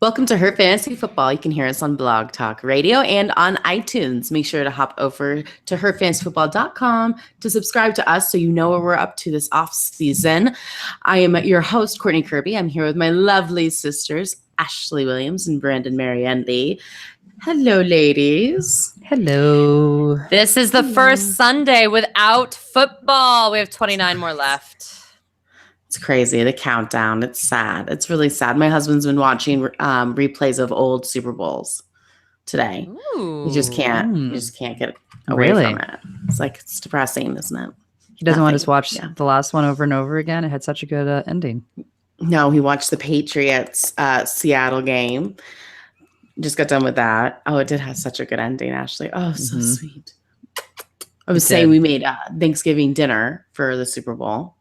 Welcome to Her Fantasy Football. You can hear us on Blog Talk Radio and on iTunes. Make sure to hop over to herfantasyfootball.com to subscribe to us so you know what we're up to this off season. I am your host, Courtney Kirby. I'm here with my lovely sisters, Ashley Williams and Brandon Marianne Lee. Hello, ladies. Hello. This is the first Sunday without football. We have 29 more left. It's crazy, the countdown. It's sad. It's really sad. My husband's been watching replays of old Super Bowls today. Ooh. You just can't get away from it. It's depressing, isn't it? He doesn't want us to watch the last one over and over again. It had such a good ending. No, he watched the Patriots Seattle game. Just got done with that. Oh, it did have such a good ending, Ashley. Oh, so sweet. I was saying we made Thanksgiving dinner for the Super Bowl.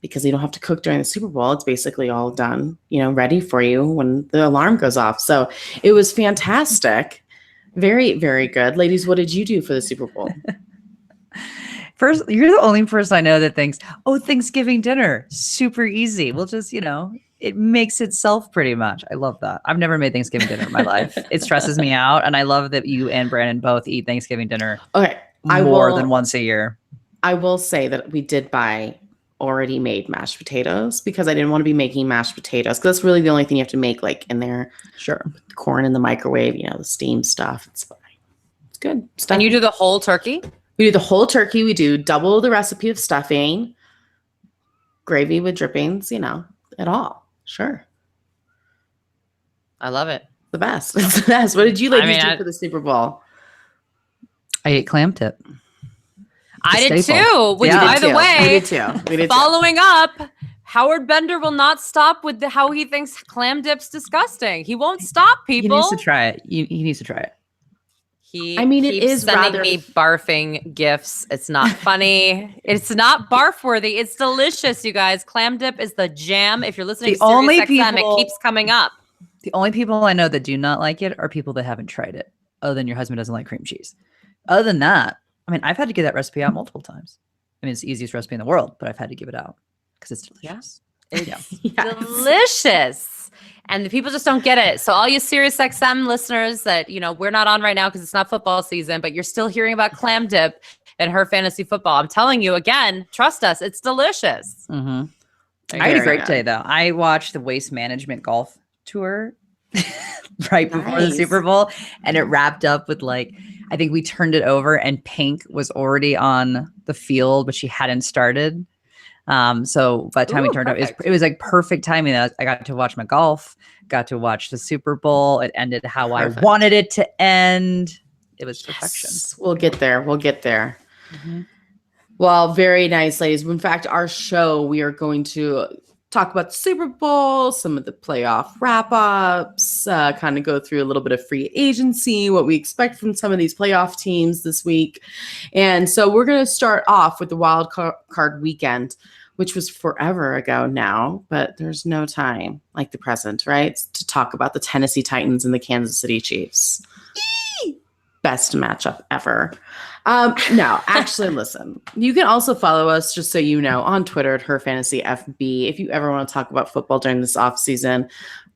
Because you don't have to cook during the Super Bowl. It's basically all done, ready for you when the alarm goes off. So it was fantastic. Very, very good. Ladies, what did you do for the Super Bowl? First, you're the only person I know that thinks, Thanksgiving dinner, super easy. We'll just, it makes itself pretty much. I love that. I've never made Thanksgiving dinner in my life. It stresses me out. And I love that you and Brandon both eat Thanksgiving dinner more than once a year. I will say that we did buy already made mashed potatoes because I didn't want to be making mashed potatoes because that's really the only thing you have to make in there. Sure. Corn in the microwave, the steam stuff. It's fine. It's good stuff. And you do the whole turkey? We do the whole turkey. We do double the recipe of stuffing, gravy with drippings, it all. Sure. I love it. The best. It's the best. What did you ladies do for the Super Bowl? I ate clam tip. I did too. Which, by the way, we did following up, Howard Bender will not stop with how he thinks clam dip's disgusting. He won't stop, people. He needs to try it. He needs to try it. It is sending me barfing gifts. It's not funny. It's not barf worthy. It's delicious, you guys. Clam dip is the jam. If you're listening to Sirius XM, it keeps coming up. The only people I know that do not like it are people that haven't tried it, other than your husband doesn't like cream cheese. Other than that, I've had to give that recipe out multiple times. It's the easiest recipe in the world, but I've had to give it out because it's delicious. It's delicious. And the people just don't get it. So all you Sirius XM listeners that, we're not on right now because it's not football season, but you're still hearing about clam dip and Her Fantasy Football. I'm telling you again, trust us. It's delicious. Mm-hmm. I had a great day though. I watched the Waste Management Golf Tour right before the Super Bowl, and it wrapped up with I think we turned it over and Pink was already on the field, but she hadn't started. So by the time we turned up, it was perfect timing. I got to watch my golf, got to watch the Super Bowl. It ended how I wanted it to end. It was perfection. We'll get there. Mm-hmm. Well, very nice, ladies. In fact, our show, we are going to talk about the Super Bowl, some of the playoff wrap-ups, kind of go through a little bit of free agency, what we expect from some of these playoff teams this week. And so we're going to start off with the wild card weekend, which was forever ago now, but there's no time like the present, right, to talk about the Tennessee Titans and the Kansas City Chiefs. Best matchup ever. No, actually, listen. You can also follow us, just so you know, on Twitter at HerFantasyFB. If you ever want to talk about football during this off season,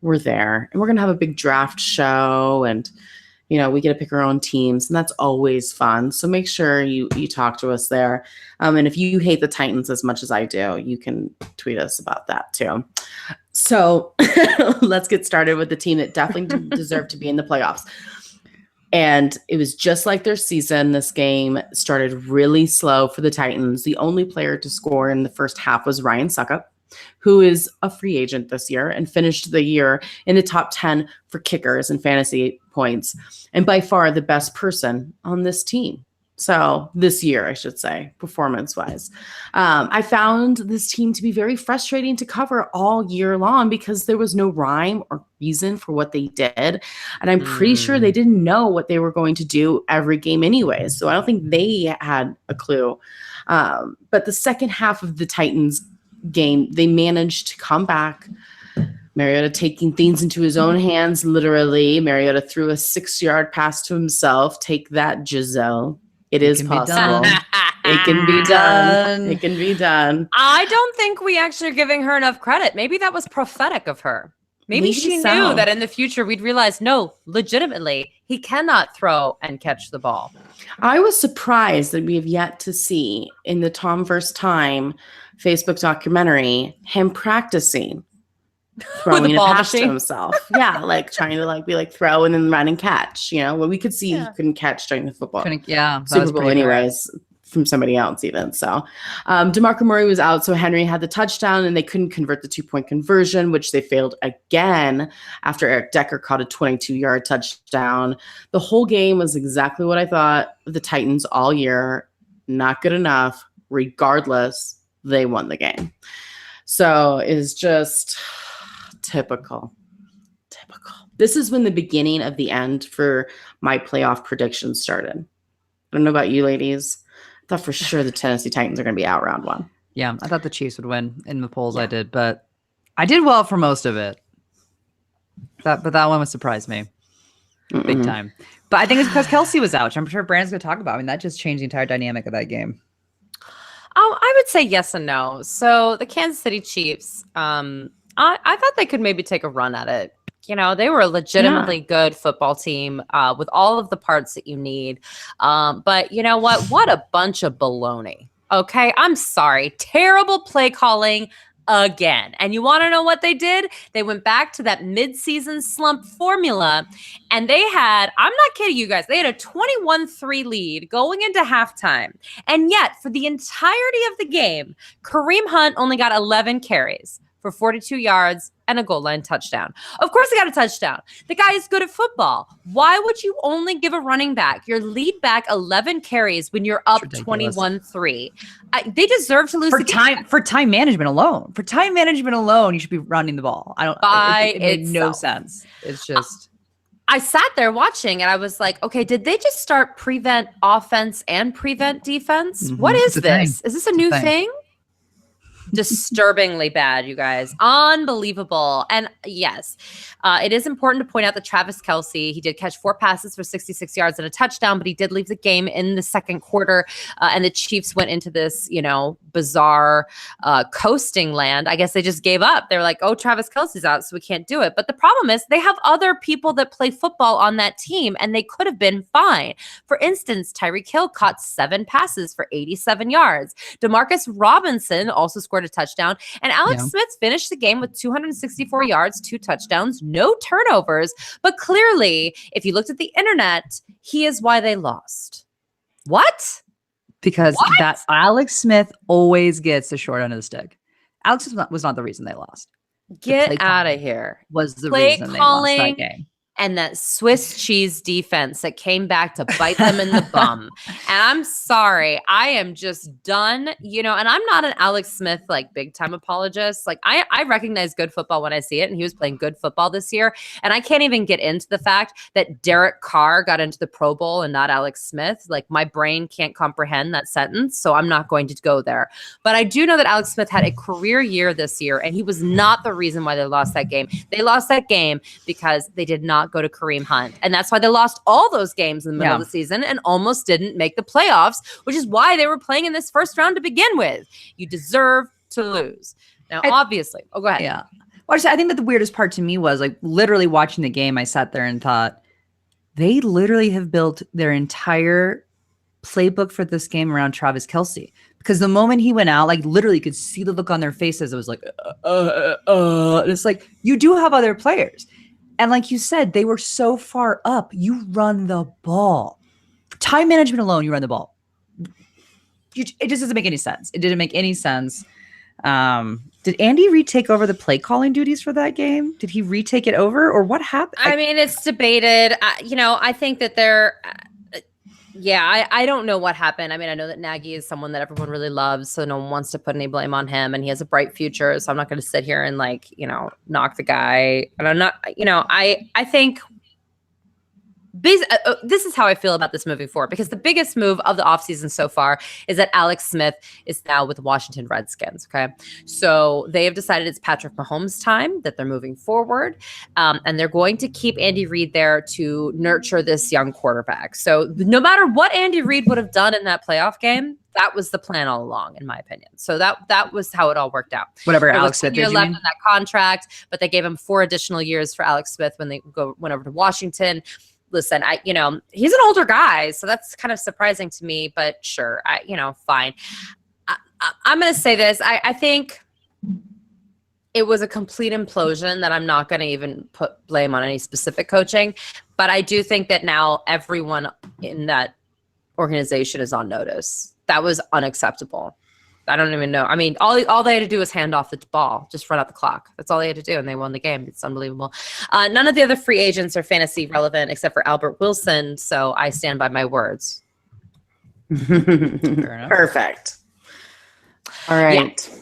we're there. And we're going to have a big draft show, and, we get to pick our own teams, and that's always fun. So make sure you talk to us there. And if you hate the Titans as much as I do, you can tweet us about that too. So let's get started with the team that definitely deserved to be in the playoffs. And it was just like their season. This game started really slow for the Titans. The only player to score in the first half was Ryan Suckup, who is a free agent this year and finished the year in the top 10 for kickers and fantasy points, and by far the best person on this team. So this year, I should say, performance-wise. I found this team to be very frustrating to cover all year long because there was no rhyme or reason for what they did. And I'm pretty sure they didn't know what they were going to do every game anyways. So I don't think they had a clue. But the second half of the Titans game, they managed to come back. Mariota taking things into his own hands, literally. Mariota threw a 6-yard pass to himself. Take that, Giselle. It is possible. It can be done. It can be done. I don't think we actually are giving her enough credit. Maybe that was prophetic of her. Maybe she knew that in the future we'd realize, no, legitimately, he cannot throw and catch the ball. I was surprised that we have yet to see in the Tom vs. Time Facebook documentary him practicing throwing it past himself. Yeah, like trying to like be like throw and then run and catch. You know, well, we could see he couldn't catch during the football. Super Bowl anyways. From somebody else even. So DeMarco Murray was out, so Henry had the touchdown and they couldn't convert the 2-point conversion, which they failed again after Eric Decker caught a 22-yard touchdown. The whole game was exactly what I thought of the Titans all year. Not good enough. Regardless, they won the game. So it's just typical. This is when the beginning of the end for my playoff predictions started. I don't know about you ladies. I thought for sure the Tennessee Titans are going to be out round 1. Yeah, I thought the Chiefs would win in the polls. I did, but I did well for most of it. But that one would surprise me big time. But I think it's because Kelsey was out, which I'm sure Brandon's going to talk about. I mean, that just changed the entire dynamic of that game. I would say yes and no. So the Kansas City Chiefs, I thought they could maybe take a run at it. You know, they were a legitimately good football team with all of the parts that you need. But you know what? What a bunch of baloney. Okay, I'm sorry. Terrible play calling again. And you want to know what they did? They went back to that midseason slump formula. And they had, I'm not kidding you guys, they had a 21-3 lead going into halftime. And yet, for the entirety of the game, Kareem Hunt only got 11 carries for 42 yards and a goal line touchdown. Of course, he got a touchdown. The guy is good at football. Why would you only give a running back your lead back 11 carries when you're up 21-3? They deserve to lose the game. For time management alone. For time management alone, you should be running the ball. It made no sense. It's just... I sat there watching and I was like, okay, did they just start prevent offense and prevent defense? What is this? Is this a new thing? Disturbingly bad, you guys. Unbelievable. And yes, it is important to point out that Travis Kelce, he did catch 4 passes for 66 yards and a touchdown, but he did leave the game in the second quarter. And the Chiefs went into this, bizarre coasting land. I guess they just gave up. They were like, oh, Travis Kelce's out, so we can't do it. But the problem is they have other people that play football on that team, and they could have been fine. For instance, Tyreek Hill caught 7 passes for 87 yards. Demarcus Robinson also scored a touchdown. And Alex Smith finished the game with 264 yards, 2 touchdowns, no turnovers. But clearly, if you looked at the internet, he is why they lost. What? Because that Alex Smith always gets the short end of the stick. Alex was not the reason they lost. Get out of here. Was the reason they lost that game. And that Swiss cheese defense that came back to bite them in the bum. And I'm sorry, I am just done, and I'm not an Alex Smith, big time apologist. I recognize good football when I see it. And he was playing good football this year. And I can't even get into the fact that Derek Carr got into the Pro Bowl and not Alex Smith. My brain can't comprehend that sentence. So I'm not going to go there. But I do know that Alex Smith had a career year this year. And he was not the reason why they lost that game. They lost that game because they did not go to Kareem Hunt. And that's why they lost all those games in the middle of the season and almost didn't make the playoffs, which is why they were playing in this first round to begin with. You deserve to lose. Now, obviously. Oh, go ahead. Yeah. Well, I think that the weirdest part to me was literally watching the game. I sat there and thought, they literally have built their entire playbook for this game around Travis Kelce. Because the moment he went out, literally you could see the look on their faces. It was it's you do have other players. And like you said, they were so far up. You run the ball. For time management alone, you run the ball. It just doesn't make any sense. It didn't make any sense. Did Andy Reid take over the play calling duties for that game? Did he retake it over, or what happened? I mean, it's debated. I think that they're. I don't know what happened. I mean, I know that Nagy is someone that everyone really loves, so no one wants to put any blame on him, and he has a bright future. So I'm not going to sit here and knock the guy. And I'm not, I think this is how I feel about this moving forward, because the biggest move of the offseason so far is that Alex Smith is now with the Washington Redskins. Okay. So they have decided it's Patrick Mahomes' time, that they're moving forward. And they're going to keep Andy Reid there to nurture this young quarterback. So no matter what Andy Reid would have done in that playoff game, that was the plan all along, in my opinion. So that was how it all worked out. Whatever There Alex was Smith 10 years did, left in that contract, but they gave him 4 additional years for Alex Smith when they went over to Washington. Listen, he's an older guy, so that's kind of surprising to me, but sure, fine. I'm going to say this. I think it was a complete implosion that I'm not going to even put blame on any specific coaching, but I do think that now everyone in that organization is on notice. That was unacceptable. I don't even know. I mean, all they had to do was hand off the ball, just run out the clock. That's all they had to do, and they won the game. It's unbelievable. None of the other free agents are fantasy relevant except for Albert Wilson, so I stand by my words. Perfect. All right. Yeah.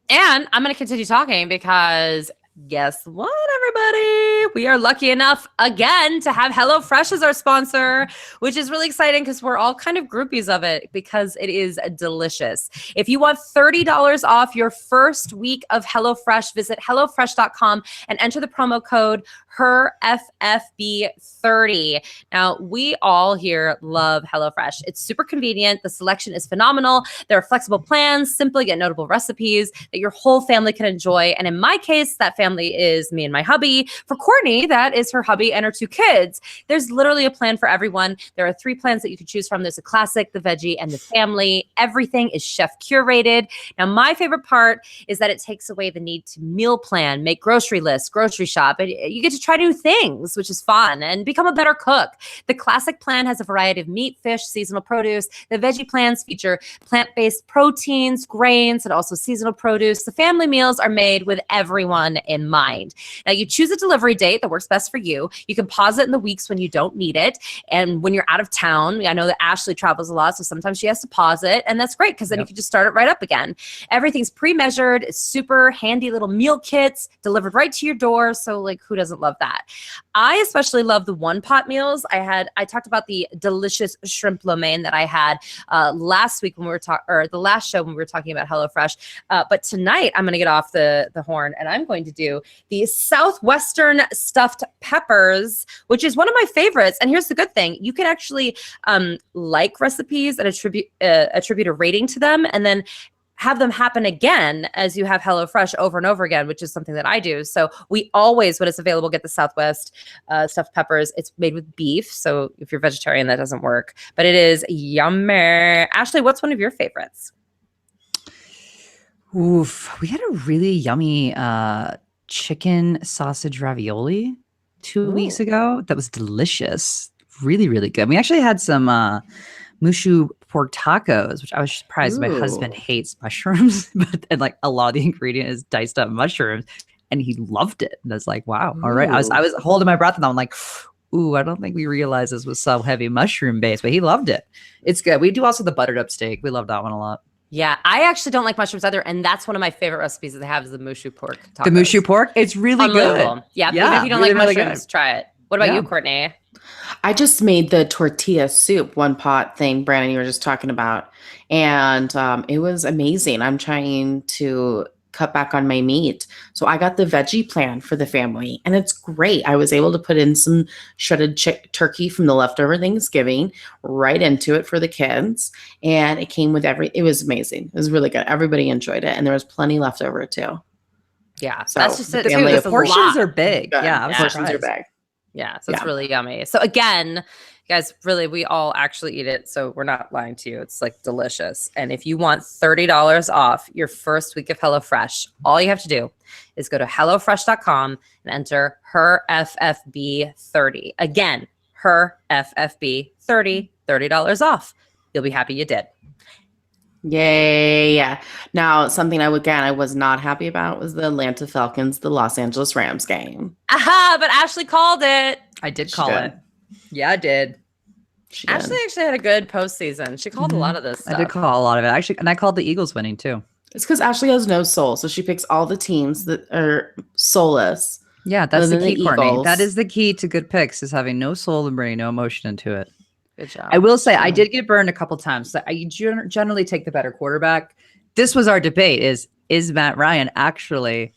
And I'm going to continue talking because guess what, everybody? We are lucky enough again to have HelloFresh as our sponsor, which is really exciting because we're all kind of groupies of it because it is delicious. If you want $30 off your first week of HelloFresh, visit HelloFresh.com and enter the promo code HerFFB30. Now, we all here love HelloFresh. It's super convenient. The selection is phenomenal. There are flexible plans, simple yet notable recipes that your whole family can enjoy. And in my case, that family is me and my hubby. For Courtney, that is her hubby and her 2 kids. There's literally a plan for everyone. There are 3 plans that you can choose from. There's a classic, the veggie, and the family. Everything is chef curated. Now, my favorite part is that it takes away the need to meal plan, make grocery lists, grocery shop. And you get to try new things, which is fun, and become a better cook. The classic plan has a variety of meat, fish, seasonal produce. The veggie plans feature plant-based proteins, grains, and also seasonal produce. The family meals are made with everyone in mind. Now, you choose a delivery date that works best for you. You can pause it in the weeks when you don't need it. And when you're out of town, I know that Ashley travels a lot, so sometimes she has to pause it. And that's great because then you can just start it right up again. Everything's pre-measured. It's super handy little meal kits delivered right to your door. So who doesn't love that? I especially love the one-pot meals. I talked about the delicious shrimp lo mein that I had last week when we were the last show when we were talking about HelloFresh. But tonight I'm going to get off the horn and I'm going to do the Southwestern stuffed peppers, which is one of my favorites. And here's the good thing. You can actually like recipes and attribute a rating to them and then have them happen again as you have HelloFresh over and over again, which is something that I do. So we always, when it's available, get the Southwest stuffed peppers. It's made with beef. So if you're vegetarian, that doesn't work. But it is yummy. Ashley, what's one of your favorites? Oof. We had a really yummy chicken sausage ravioli 2 weeks ago. That was delicious. Really, really good. We actually had some mushu pork tacos, which I was surprised. My husband hates mushrooms, and a lot of the ingredient is diced up mushrooms, and he loved it. And I was like, wow, all right. I was holding my breath, and I'm like, ooh, I don't think we realized this was so heavy mushroom based, but he loved it. It's good. We do also the buttered up steak. We love that one a lot. Yeah, I actually don't like mushrooms either, and that's one of my favorite recipes that they have is the mushu pork tacos. The mushu pork, it's really good. Yeah, even if you don't like mushrooms, try it. What about you, Courtney? I just made the tortilla soup one pot thing, Brandon, you were just talking about. And it was amazing. I'm trying to cut back on my meat. So I got the veggie plan for the family and it's great. I was able to put in some shredded turkey from the leftover Thanksgiving right into it for the kids. And it came with it was amazing. It was really good. Everybody enjoyed it. And there was plenty left over too. Yeah. So that's just it. The portions are big. Yeah. Portions are big. Yeah, so it's really yummy. So again, guys, really, we all actually eat it, so we're not lying to you. It's delicious. And if you want $30 off your first week of HelloFresh, all you have to do is go to HelloFresh.com and enter HerFFB30. Again, HerFFB30, $30 off. You'll be happy you did. Yay. Yeah. Now, something I was not happy about was the Atlanta Falcons, the Los Angeles Rams game. Aha, but Ashley called it. I did call it. Yeah, I did. Ashley actually had a good postseason. She called a lot of this stuff. I did call a lot of it. Actually, and I called the Eagles winning too. It's because Ashley has no soul. So she picks all the teams that are soulless. Yeah, that's the key, Courtney. That is the key to good picks, is having no soul and bringing no emotion into it. Good job. I will say I did get burned a couple times. So I generally take the better quarterback. This was our debate: is Matt Ryan actually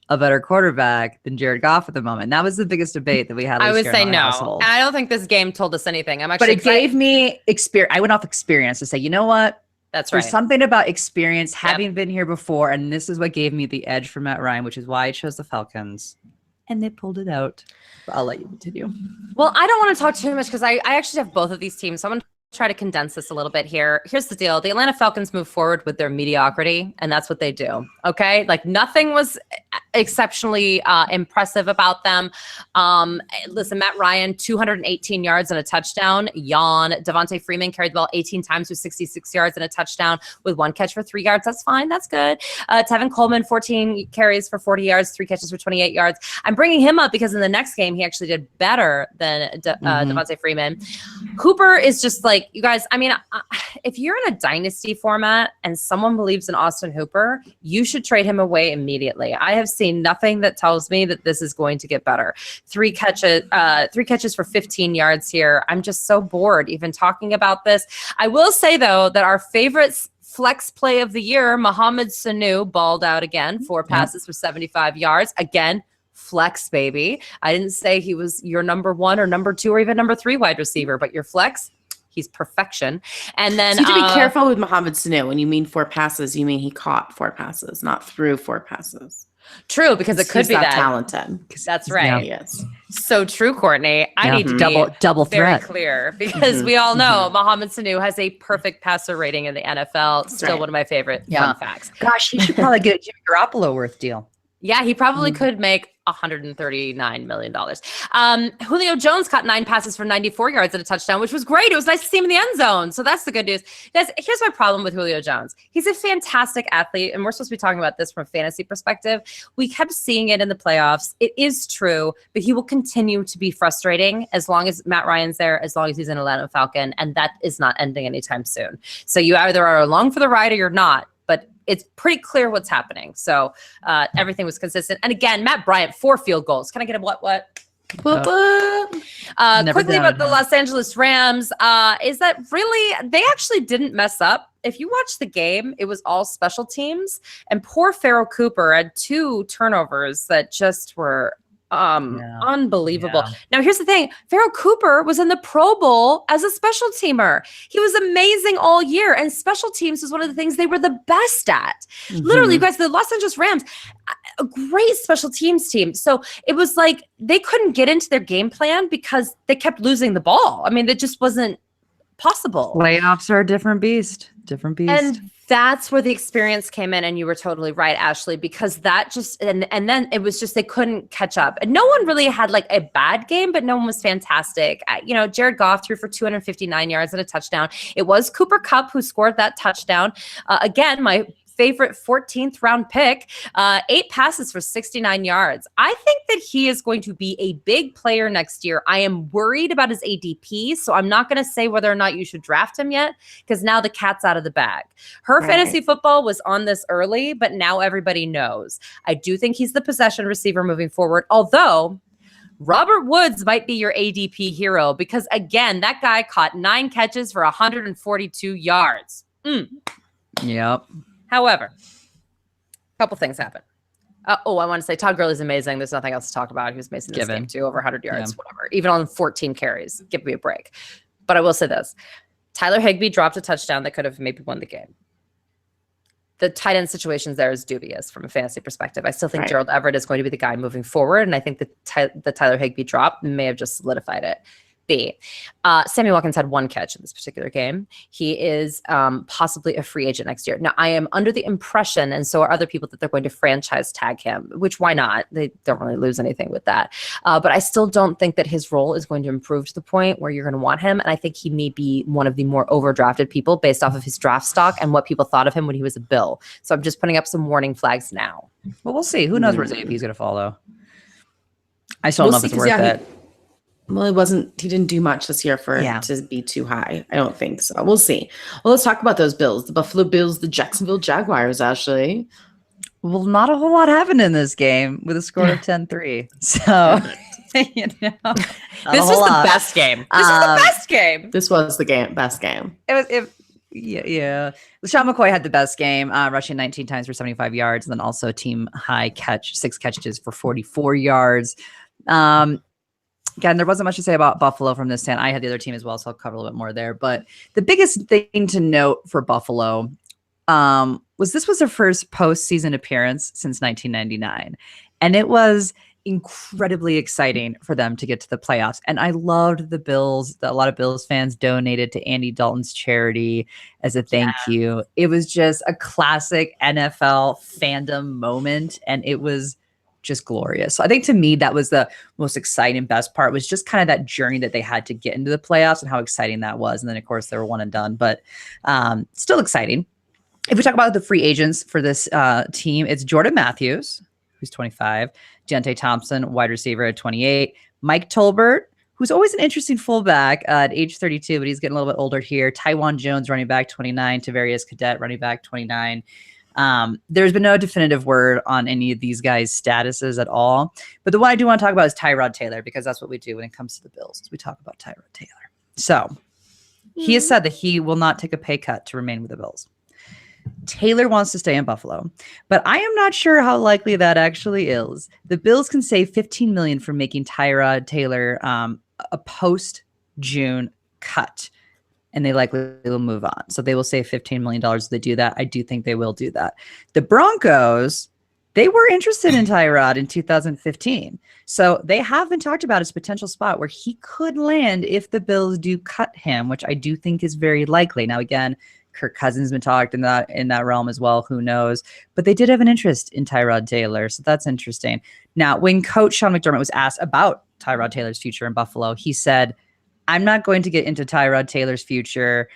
a better quarterback than Jared Goff at the moment? That was the biggest debate that we had. I would say in no. household. And I don't think this game told us anything. But it gave me experience. I went off experience to say, you know what? That's right. There's something about experience, having been here before, and this is what gave me the edge for Matt Ryan, which is why I chose the Falcons. And they pulled it out. But I'll let you continue. Well, I don't want to talk too much because I actually have both of these teams. So I'm going to try to condense this a little bit here. Here's the deal. The Atlanta Falcons move forward with their mediocrity, and that's what they do. Okay? Like nothing was exceptionally impressive about them. Listen, Matt Ryan, 218 yards and a touchdown. Yawn. Devontae Freeman carried the ball 18 times with 66 yards and a touchdown with 1 catch for 3 yards. That's fine. That's good. Tevin Coleman, 14 carries for 40 yards, 3 catches for 28 yards. I'm bringing him up because in the next game, he actually did better than Devontae Freeman. Cooper is just like, you guys, I mean, if you're in a dynasty format and someone believes in Austin Hooper, you should trade him away immediately. I have seen nothing that tells me that this is going to get better. 3 catches for 15 yards here. I'm just so bored even talking about this. I will say, though, that our favorite flex play of the year, Mohamed Sanu, balled out again, 4 passes for 75 yards. Again, flex, baby. I didn't say he was your number 1 or number 2 or even number 3 wide receiver, but your flex, he's perfection. And then so you have to be careful with Mohamed Sanu. When you mean 4 passes, you mean he caught 4 passes, not threw 4 passes. True, because it could be that talented. That's right. Yes. So true, Courtney. I need to double be very threat. clear because we all know Mohamed Sanu has a perfect passer rating in the NFL. Still one of my favorite fun facts. Gosh, he should probably get a Jimmy Garoppolo worth deal. Yeah, he probably could make $139 million. Julio Jones caught 9 passes for 94 yards and a touchdown, which was great. It was nice to see him in the end zone. So that's the good news. Guys, here's my problem with Julio Jones. He's a fantastic athlete, and we're supposed to be talking about this from a fantasy perspective. We kept seeing it in the playoffs. It is true, but he will continue to be frustrating as long as Matt Ryan's there, as long as he's an Atlanta Falcon, and that is not ending anytime soon. So you either are along for the ride or you're not. But it's pretty clear what's happening. So everything was consistent. And again, Matt Bryant, 4 field goals. Can I get a what? Quickly about the Los Angeles Rams is that really they actually didn't mess up. If you watch the game, it was all special teams. And poor Pharaoh Cooper had 2 turnovers that just were unbelievable. Now here's the thing. Pharaoh Cooper was in the Pro Bowl as a special teamer. He was amazing all year, and special teams was one of the things they were the best at. Literally, you guys, the Los Angeles Rams, a great special teams team. So it was like they couldn't get into their game plan because they kept losing the ball. I mean, it just wasn't possible. Playoffs are a different beast. And that's where the experience came in, and you were totally right, Ashley, because that just and then it was just they couldn't catch up. And no one really had like a bad game, but no one was fantastic. Jared Goff threw for 259 yards and a touchdown. It was Cooper Kupp who scored that touchdown. Again, my favorite 14th round pick, 8 passes for 69 yards. I think that he is going to be a big player next year. I am worried about his ADP, so I'm not going to say whether or not you should draft him yet because now the cat's out of the bag. Fantasy football was on this early, but now everybody knows. I do think he's the possession receiver moving forward, although Robert Woods might be your ADP hero because, again, that guy caught 9 catches for 142 yards. Yep. However, a couple things happen. I want to say Todd Gurley's amazing. There's nothing else to talk about. He was amazing this game too, over 100 yards, whatever. Even on 14 carries. Give me a break. But I will say this. Tyler Higbee dropped a touchdown that could have maybe won the game. The tight end situations there is dubious from a fantasy perspective. I still think Gerald Everett is going to be the guy moving forward, and I think the Tyler Higbee drop may have just solidified it. Sammy Watkins had 1 catch in this particular game. He is possibly a free agent next year. Now, I am under the impression, and so are other people, that they're going to franchise tag him, which why not? They don't really lose anything with that. But I still don't think that his role is going to improve to the point where you're going to want him. And I think he may be one of the more overdrafted people based off of his draft stock and what people thought of him when he was a Bill. So I'm just putting up some warning flags now. Well, we'll see. Who knows where ADP is going to follow? I still don't know if it's worth it. Well, he didn't do much this year for it to be too high. I don't think so. We'll see. Well, let's talk about those Bills, the Buffalo Bills, the Jacksonville Jaguars, Ashley. Well, not a whole lot happened in this game with a score of 10-3. So, this was the best game. This is the best game. This was the best game. It Yeah. LaShawn McCoy had the best game, rushing 19 times for 75 yards, and then also team high 6 catches for 44 yards. Again, there wasn't much to say about Buffalo from this stand. I had the other team as well, so I'll cover a little bit more there. But the biggest thing to note for Buffalo was this was their first postseason appearance since 1999. And it was incredibly exciting for them to get to the playoffs. And I loved the Bills. A lot of Bills fans donated to Andy Dalton's charity as a thank you. It was just a classic NFL fandom moment. And it was just glorious. So I think to me, that was the most exciting, best part, was just kind of that journey that they had to get into the playoffs and how exciting that was. And then, of course, they were one and done, but still exciting. If we talk about the free agents for this team, it's Jordan Matthews, who's 25, Deontay Thompson, wide receiver at 28, Mike Tolbert, who's always an interesting fullback at age 32, but he's getting a little bit older here. Tywan Jones, running back, 29, Tavarius Cadet, running back, 29. There's been no definitive word on any of these guys' statuses at all. But the one I do want to talk about is Tyrod Taylor, because that's what we do when it comes to the Bills. We talk about Tyrod Taylor. So he has said that he will not take a pay cut to remain with the Bills. Taylor wants to stay in Buffalo, but I am not sure how likely that actually is. The Bills can save $15 million from making Tyrod Taylor a post-June cut, and they likely will move on. So they will save $15 million if they do that. I do think they will do that. The Broncos, they were interested in Tyrod in 2015. So they have been talked about as a potential spot where he could land if the Bills do cut him, which I do think is very likely. Now, again, Kirk Cousins has been talked in that realm as well. Who knows? But they did have an interest in Tyrod Taylor. So that's interesting. Now, when Coach Sean McDermott was asked about Tyrod Taylor's future in Buffalo, he said, I'm not going to get into Tyrod Taylor's future,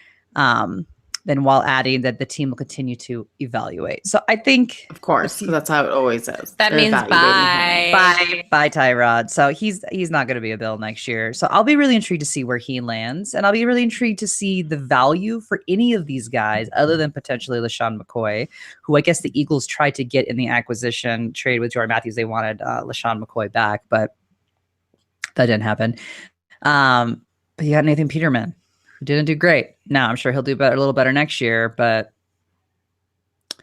then while adding that the team will continue to evaluate. So I think, of course, because that's how it always is. That means bye Tyrod. So he's not going to be a Bill next year. So I'll be really intrigued to see where he lands, and I'll be really intrigued to see the value for any of these guys other than potentially LaShawn McCoy, who I guess the Eagles tried to get in the acquisition trade with Jordan Matthews. They wanted LaShawn McCoy back, but that didn't happen. But you got Nathan Peterman, who didn't do great. Now I'm sure he'll do better, a little better next year, but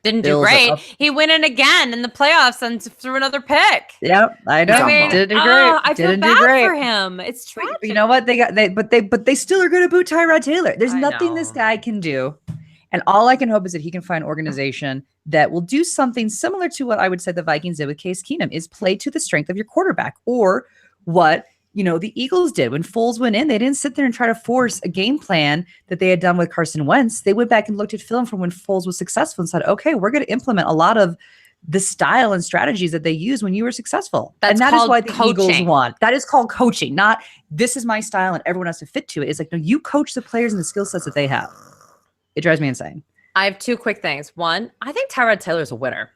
didn't do great. He went in again in the playoffs and threw another pick. Yep, I know. Didn't do great. I feel bad for him. It's tragic. You know what? They still are going to boot Tyrod Taylor. There's nothing this guy can do. And all I can hope is that he can find an organization that will do something similar to what I would say the Vikings did with Case Keenum, is play to the strength of your quarterback, or what the Eagles did when Foles went in. They didn't sit there and try to force a game plan that they had done with Carson Wentz. They went back and looked at film from when Foles was successful and said, okay, we're going to implement a lot of the style and strategies that they use when you were successful. And that is why the Eagles won. That is called coaching, not this is my style and everyone has to fit to it. It's like, no, you coach the players and the skill sets that they have. It drives me insane. I have two quick things. One, I think Tyrod Taylor is a winner.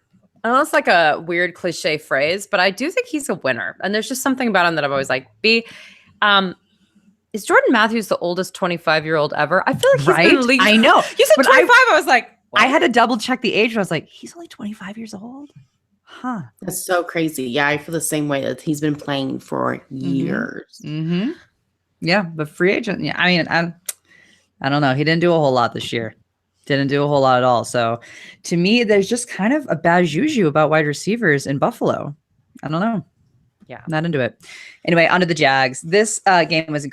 I know it's like a weird cliche phrase, but I do think he's a winner. And there's just something about him that I've always liked. B, is Jordan Matthews the oldest 25-year-old ever? I feel like he's been in the league. I know. You said 25. I was like, what? I had to double check the age. I was like, he's only 25 years old? Huh. That's so crazy. Yeah, I feel the same way, that he's been playing for years. Mm-hmm. Yeah, but free agent. Yeah, I mean, I don't know. He didn't do a whole lot this year. Didn't do a whole lot at all. So to me, there's just kind of a bad juju about wide receivers in Buffalo. I don't know. Yeah, not into it. Anyway, onto the Jags. This game was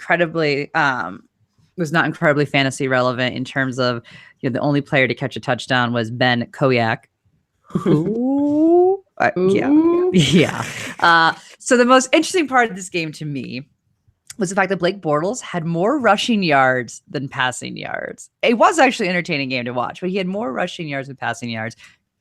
not incredibly fantasy relevant in terms of the only player to catch a touchdown was Ben Koyak. Yeah. So the most interesting part of this game to me was the fact that Blake Bortles had more rushing yards than passing yards. It was actually an entertaining game to watch, but he had more rushing yards than passing yards,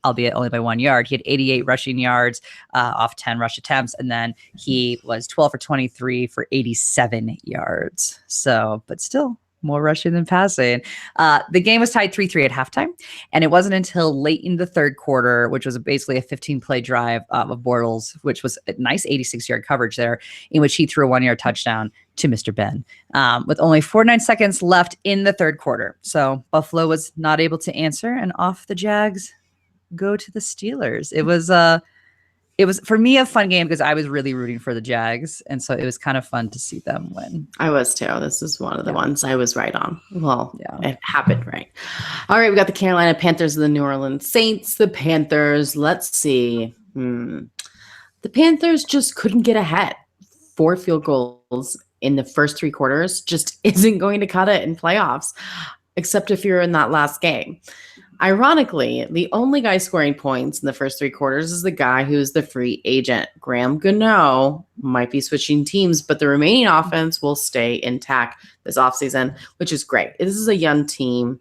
albeit only by 1 yard. He had 88 rushing yards off 10 rush attempts, and then he was 12 for 23 for 87 yards. So, but still, more rushing than passing. The game was tied 3-3 at halftime, and it wasn't until late in the third quarter, which was basically a 15-play drive of Bortles, which was a nice 86-yard coverage there, in which he threw a 1-yard touchdown to Mr. Ben, with only 49 seconds left in the third quarter. So Buffalo was not able to answer, and off the Jags go to the Steelers. It was it was for me a fun game because I was really rooting for the Jags, and so it was kind of fun to see them win. I was too. This is one of the ones I was right on. Well, it happened right. All right, we got the Carolina Panthers and the New Orleans Saints. The Panthers, let's see. The Panthers just couldn't get ahead. 4 field goals in the first 3 quarters just isn't going to cut it in playoffs, except if you're in that last game. Ironically, the only guy scoring points in the first 3 quarters is the guy who's the free agent. Graham Gano might be switching teams, but the remaining offense will stay intact this offseason, which is great. This is a young team.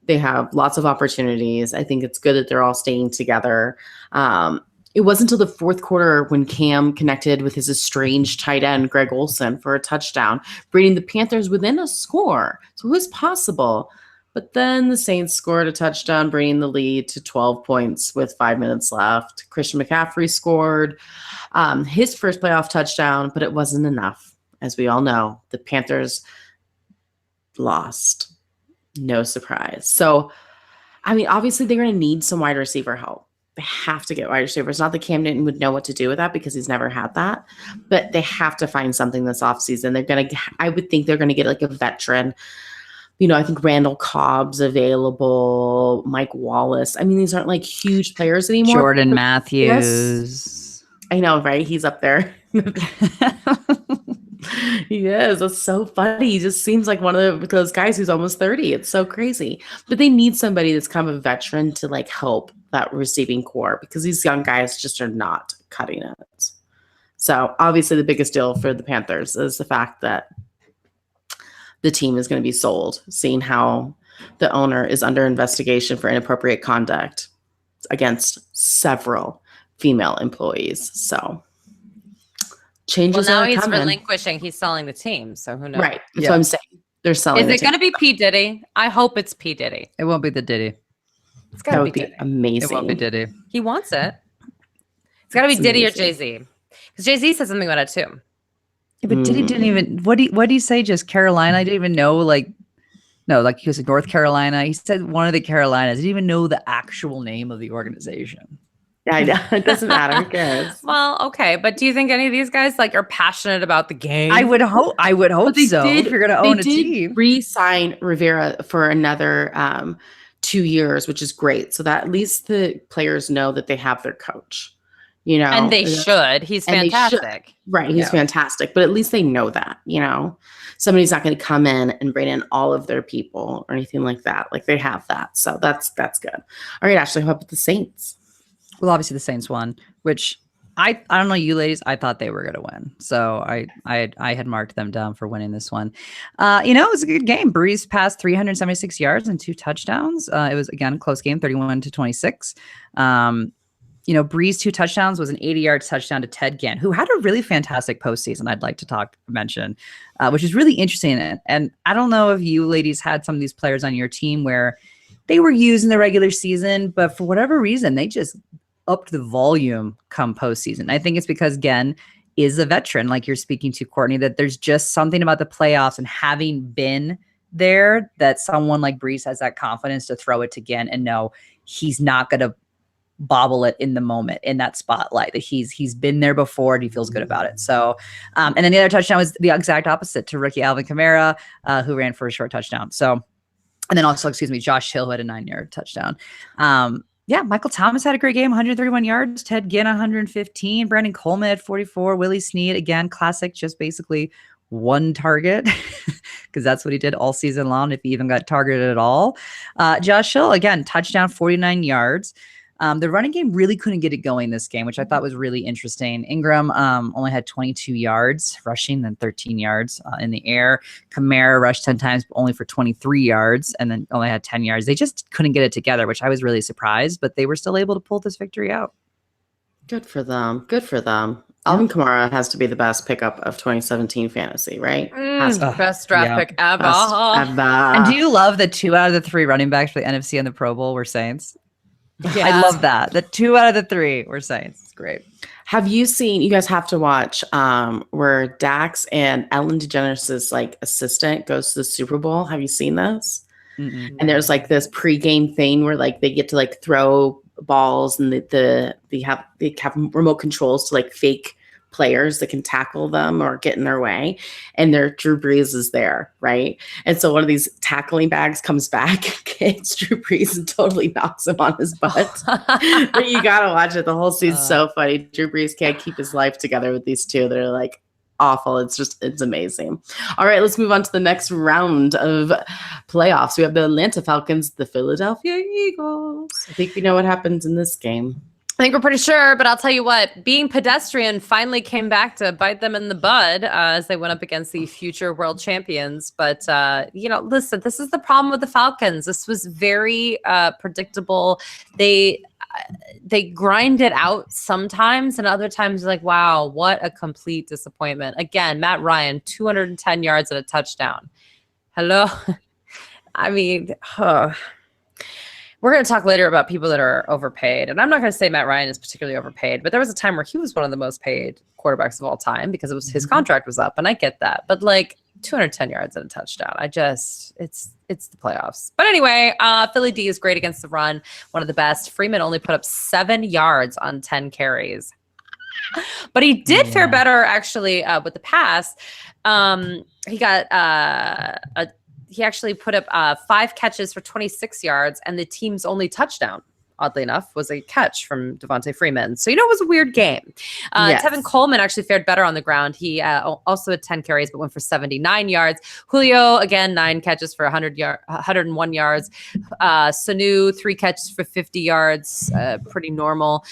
They have lots of opportunities. I think it's good that they're all staying together. It wasn't until the 4th quarter when Cam connected with his estranged tight end, Greg Olsen, for a touchdown, bringing the Panthers within a score. So it was possible. But then the Saints scored a touchdown, bringing the lead to 12 points with 5 minutes left. Christian McCaffrey scored his first playoff touchdown, but it wasn't enough. As we all know, the Panthers lost. No surprise. So, I mean, obviously they're going to need some wide receiver help. They have to get wide receivers. Not that Cam Newton would know what to do with that because he's never had that, but they have to find something this offseason. I would think they're going to get like a veteran. I think Randall Cobb's available, Mike Wallace. I mean, these aren't like huge players anymore. Jordan Matthews. Yes. I know, right? He's up there. He is. That's so funny. He just seems like one of those guys who's almost 30. It's so crazy. But they need somebody that's kind of a veteran to like help that receiving core because these young guys just are not cutting it. So obviously the biggest deal for the Panthers is the fact that the team is going to be sold, seeing how the owner is under investigation for inappropriate conduct against several female employees. So changes now are he's coming. relinquishing. He's selling the team. So who knows? Right. That's what I'm saying. They're selling. Is it going to be P. Diddy? I hope it's P. Diddy. It won't be the Diddy. It's got to be Diddy. Amazing. It won't be Diddy. He wants it. It's got to be Diddy or Jay-Z. Because Jay-Z said something about it too. Yeah, but Diddy didn't even. What did he say? Just Carolina? I didn't even know. Like he was in North Carolina. He said one of the Carolinas. Didn't even know the actual name of the organization. Yeah, I know. It doesn't matter. Who cares? Well, okay, but do you think any of these guys like are passionate about the game? I would hope so. If you're going to own a team, re-sign Rivera for another 2 years, which is great. So that at least the players know that they have their coach. And they should. He's fantastic. Right. He's fantastic. But at least they know that, somebody's not going to come in and bring in all of their people or anything like that. Like they have that. So that's good. All right, Ashley, how about the Saints? Well, obviously the Saints won, which I don't know you ladies. I thought they were going to win. So I had marked them down for winning this one. It was a good game. Breeze passed 376 yards and 2 touchdowns. It was, again, a close game, 31-26. Breeze 2 touchdowns was an 80-yard touchdown to Ted Ginn, who had a really fantastic postseason. I'd like to mention, which is really interesting. And I don't know if you ladies had some of these players on your team where they were used in the regular season, but for whatever reason, they just upped the volume come postseason. I think it's because Ginn is a veteran, like you're speaking to, Courtney, that there's just something about the playoffs and having been there that someone like Breeze has that confidence to throw it to Ginn and know he's not going to bobble it in the moment in that spotlight, that he's been there before and he feels good about it. So, and then the other touchdown was the exact opposite to rookie Alvin Kamara, who ran for a short touchdown. So, and then also, Josh Hill, who had a 9-yard touchdown. Michael Thomas had a great game, 131 yards, Ted Ginn, 115, Brandon Coleman had 44, Willie Snead, again, classic, just basically one target because that's what he did all season long, if he even got targeted at all. Josh Hill, again, touchdown, 49 yards. The running game really couldn't get it going this game, which I thought was really interesting. Ingram only had 22 yards rushing, then 13 yards in the air. Kamara rushed 10 times, but only for 23 yards, and then only had 10 yards. They just couldn't get it together, which I was really surprised, but they were still able to pull this victory out. Good for them. Alvin Kamara has to be the best pickup of 2017 fantasy, right? Best draft pick ever. And do you love that 2 out of the 3 running backs for the NFC and the Pro Bowl were Saints? Yeah. I love that. The 2 out of the 3 were Saints. It's great. Have you seen, you guys have to watch where Dax and Ellen DeGeneres' like assistant goes to the Super Bowl. Have you seen this? Mm-mm. And there's like this pregame thing where like they get to like throw balls, and they have remote controls to like fake players that can tackle them or get in their way, and Drew Brees is there, right? And so one of these tackling bags comes back, hits Drew Brees, and totally knocks him on his butt. But you gotta watch it. The whole scene's so funny. Drew Brees can't keep his life together with these two. They're like awful. It's amazing. All right, let's move on to the next round of playoffs. We have the Atlanta Falcons, the Philadelphia Eagles. I think we know what happens in this game. I think we're pretty sure, but I'll tell you what, being pedestrian finally came back to bite them in the bud as they went up against the future world champions. But, listen, this is the problem with the Falcons. This was very predictable. They grind it out sometimes, and other times like, wow, what a complete disappointment. Again, Matt Ryan, 210 yards and a touchdown. Hello? I mean, we're going to talk later about people that are overpaid. And I'm not going to say Matt Ryan is particularly overpaid, but there was a time where he was one of the most paid quarterbacks of all time because his contract was up. And I get that. But like 210 yards and a touchdown, it's the playoffs. But anyway, Philly D is great against the run. One of the best. Freeman only put up 7 yards on 10 carries. But he did fare better actually with the pass. He got he actually put up 5 catches for 26 yards, and the team's only touchdown, oddly enough, was a catch from Devontae Freeman. So, it was a weird game. Yes. Tevin Coleman actually fared better on the ground. He also had 10 carries, but went for 79 yards. Julio, again, 9 catches for 101 yards. Sanu, 3 catches for 50 yards. Pretty normal.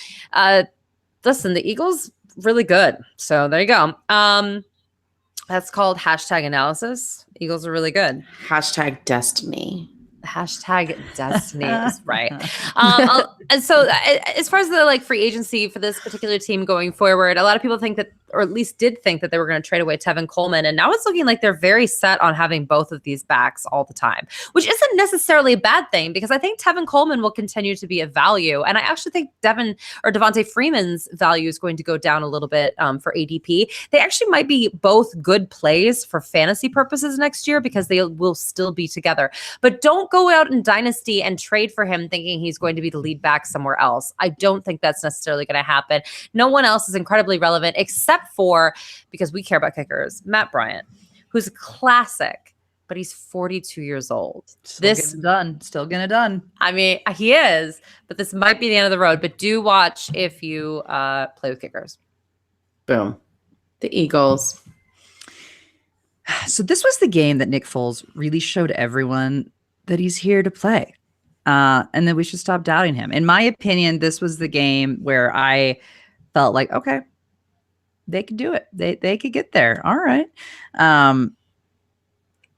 Listen, the Eagles, really good. So there you go. That's called hashtag analysis. Eagles are really good. Hashtag destiny. Hashtag destiny is right. And so as far as the free agency for this particular team going forward, a lot of people think that, or at least did think that they were going to trade away Tevin Coleman. And now it's looking like they're very set on having both of these backs all the time, which isn't necessarily a bad thing because I think Tevin Coleman will continue to be a value. And I actually think Devontae Freeman's value is going to go down a little bit for ADP. They actually might be both good plays for fantasy purposes next year because they will still be together. But don't go out in Dynasty and trade for him thinking he's going to be the lead back somewhere else. I don't think that's necessarily going to happen. No one else is incredibly relevant except for, because we care about kickers, Matt Bryant, who's a classic, but he's 42 years old. Still getting it done. I mean, he is, but this might be the end of the road. But do watch if you play with kickers. Boom. The Eagles. So this was the game that Nick Foles really showed everyone that he's here to play. And that we should stop doubting him. In my opinion, this was the game where I felt like, okay, they could do it. They could get there. All right.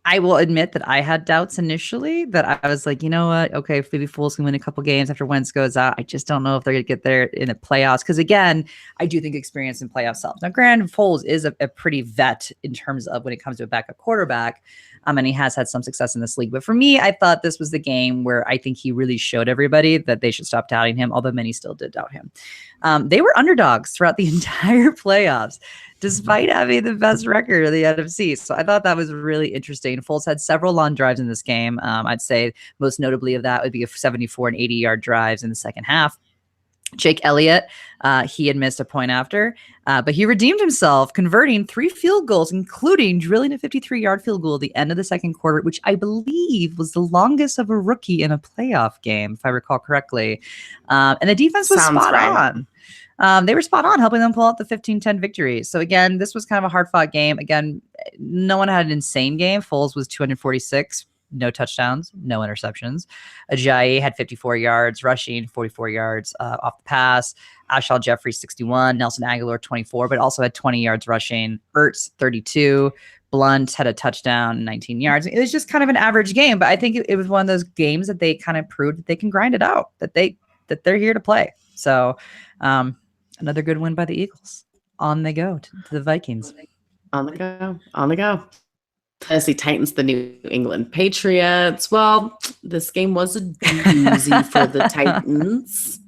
I will admit that I had doubts initially that I was like, you know what? Okay, maybe Foles can win a couple games after Wentz goes out. I just don't know if they're going to get there in the playoffs. Because again, I do think experience in playoffs helps. Now, granted, Foles is a pretty vet in terms of when it comes to a backup quarterback. And he has had some success in this league. But for me, I thought this was the game where I think he really showed everybody that they should stop doubting him, although many still did doubt him. They were underdogs throughout the entire playoffs, despite having the best record of the NFC. So I thought that was really interesting. Foles had several long drives in this game. I'd say most notably of that would be a 74 and 80-yard drives in the second half. Jake Elliott, he had missed a point after, but he redeemed himself, converting 3 field goals, including drilling a 53-yard field goal at the end of the second quarter, which I believe was the longest of a rookie in a playoff game, if I recall correctly. And the defense was spot on. They were spot on, helping them pull out the 15-10 victory. So again, this was kind of a hard-fought game. Again, no one had an insane game. Foles was 246. No touchdowns, no interceptions. Ajayi had 54 yards rushing, 44 yards off the pass. Alshon Jeffrey, 61. Nelson Aguilar, 24, but also had 20 yards rushing. Ertz, 32. Blunt had a touchdown, 19 yards. It was just kind of an average game, but I think it was one of those games that they kind of proved that they can grind it out, that they're here to play. So another good win by the Eagles. On they go to the Vikings. On the go. Tennessee Titans, the New England Patriots. Well, this game was a doozy for the Titans.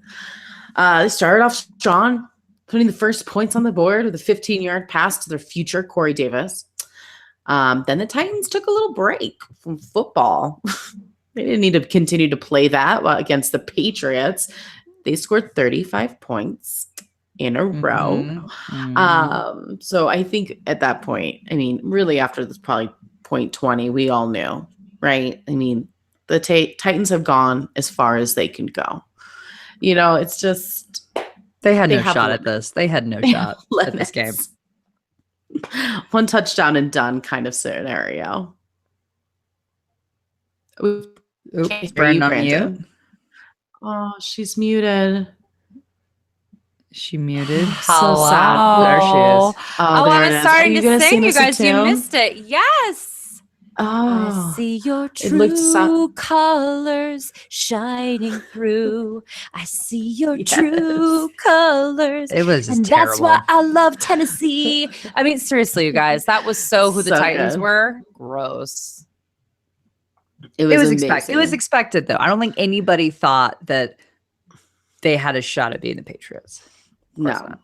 They started off strong, putting the first points on the board with a 15-yard pass to their future Corey Davis. Then the Titans took a little break from football. They didn't need to continue to play that against the Patriots. They scored 35 points in a row. So I think at that point, I mean, really after this probably point 20, we all knew, right? I mean, the Titans have gone as far as they can go. You know, it's just they had no shot at this. They had no shot at this game. One touchdown and done kind of scenario. Oops, Brandon on mute. Oh, she's muted. She muted. So sad. There she is. Oh, I was starting to sing, you guys. You missed it. Yes. Oh, I see your true colors shining through. I see your true colors. It was and terrible. That's why I love Tennessee. I mean, seriously, you guys, that was who the Titans were. Gross. It was expected. It was expected, though. I don't think anybody thought that they had a shot at being the Patriots. No.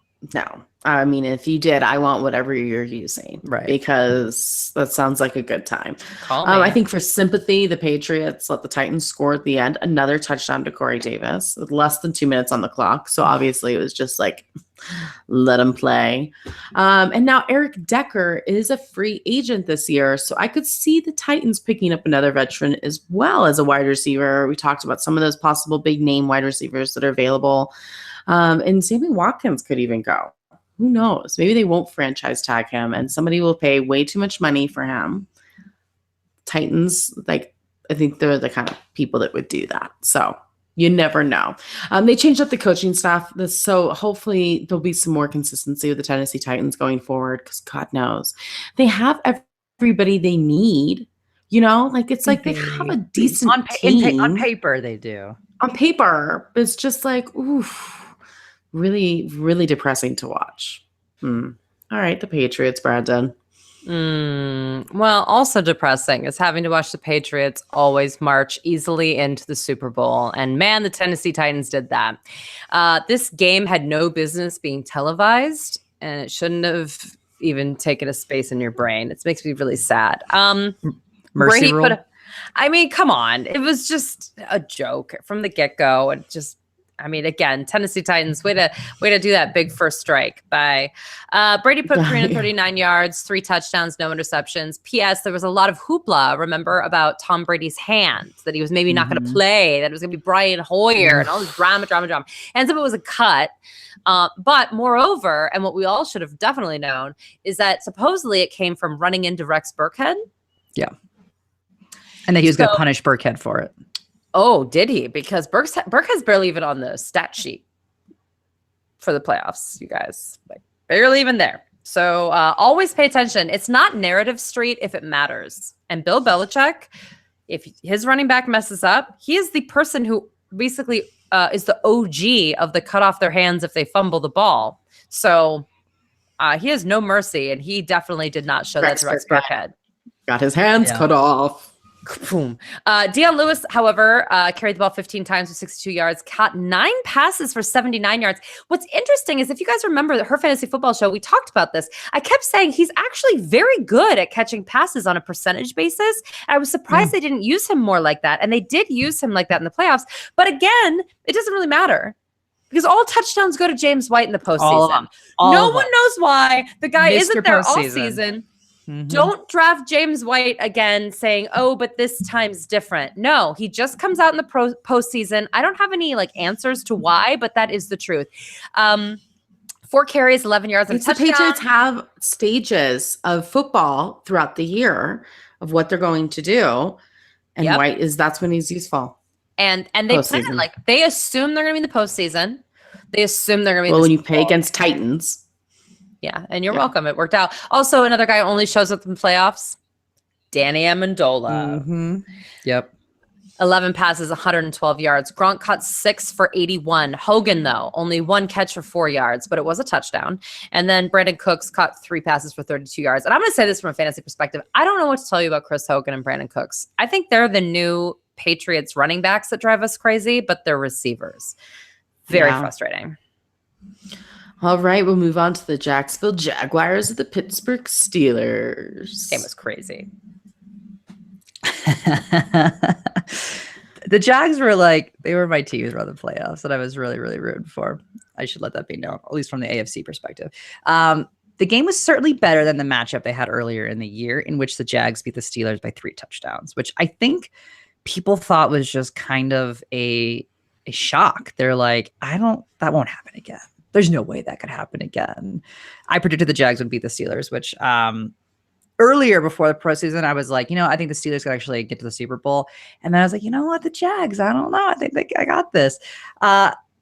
I mean, if you did, I want whatever you're using, right? Because that sounds like a good time. Call me. I think for sympathy, the Patriots let the Titans score at the end, another touchdown to Corey Davis with less than 2 minutes on the clock. So obviously, it was just like, let him play. And now Eric Decker is a free agent this year, so I could see the Titans picking up another veteran as well as a wide receiver. We talked about some of those possible big name wide receivers that are available. And Sammy Watkins could even go. Who knows? Maybe they won't franchise tag him and somebody will pay way too much money for him. Titans, I think they're the kind of people that would do that. So you never know. They changed up the coaching staff. So hopefully there'll be some more consistency with the Tennessee Titans going forward because God knows they have everybody they need. You know, it's like they have a decent team. On paper, they do. On paper, it's just oof. Really, really depressing to watch. All right, the Patriots, Brandon. Well, also depressing is having to watch the Patriots always march easily into the Super Bowl. And man, the Tennessee Titans did that. This game had no business being televised, and it shouldn't have even taken a space in your brain. It makes me really sad. Mercy rule. I mean, come on. It was just a joke from the get-go. And just, I mean, again, Tennessee Titans, way to do that big first strike by Brady put 339 yards, 3 touchdowns, no interceptions. P.S. There was a lot of hoopla, remember, about Tom Brady's hand, that he was maybe not going to play, that it was going to be Brian Hoyer and all this drama. Ends up it was a cut. But moreover, and what we all should have definitely known, is that supposedly it came from running into Rex Burkhead. Yeah. And that he was going to punish Burkhead for it. Oh, did he? Because Burkhead's barely even on the stat sheet for the playoffs, you guys. Barely even there. So always pay attention. It's not narrative street if it matters. And Bill Belichick, if his running back messes up, he is the person who basically is the OG of the cut off their hands if they fumble the ball. So he has no mercy, and he definitely did not show that to Rex Burkhead. Got his hands cut off. Boom. Deion Lewis, however, carried the ball 15 times for 62 yards, caught 9 passes for 79 yards. What's interesting is if you guys remember her fantasy football show, we talked about this. I kept saying he's actually very good at catching passes on a percentage basis. And I was surprised they didn't use him more like that. And they did use him like that in the playoffs. But again, it doesn't really matter because all touchdowns go to James White in the postseason. No one knows why. The guy isn't there all season. Don't draft James White again saying, oh, but this time's different. No, he just comes out in the postseason. I don't have any answers to why, but that is the truth. 4 carries, 11 yards, and a touchdown. The Patriots have stages of football throughout the year of what they're going to do. And White that's when he's useful. And they plan they assume they're going to be in the postseason. They assume they're going to be when you play against Titans. Yeah, and you're welcome. It worked out. Also, another guy who only shows up in playoffs, Danny Amendola. Yep. 11 passes, 112 yards. Gronk caught 6 for 81. Hogan, though, only 1 catch for 4 yards, but it was a touchdown. And then Brandon Cooks caught 3 passes for 32 yards. And I'm going to say this from a fantasy perspective. I don't know what to tell you about Chris Hogan and Brandon Cooks. I think they're the new Patriots running backs that drive us crazy, but they're receivers. Very frustrating. All right, we'll move on to the Jacksonville Jaguars of the Pittsburgh Steelers. This game was crazy. The Jags were like, they were my team throughout the playoffs that I was really, really rooting for. I should let that be known, at least from the AFC perspective. The game was certainly better than the matchup they had earlier in the year, in which the Jags beat the Steelers by 3 touchdowns, which I think people thought was just kind of a shock. They're like, that won't happen again. There's no way that could happen again. I predicted the Jags would beat the Steelers, which earlier before the pro season, I was like, I think the Steelers could actually get to the Super Bowl. And then I was like, you know what? The Jags, I don't know. I think I got this.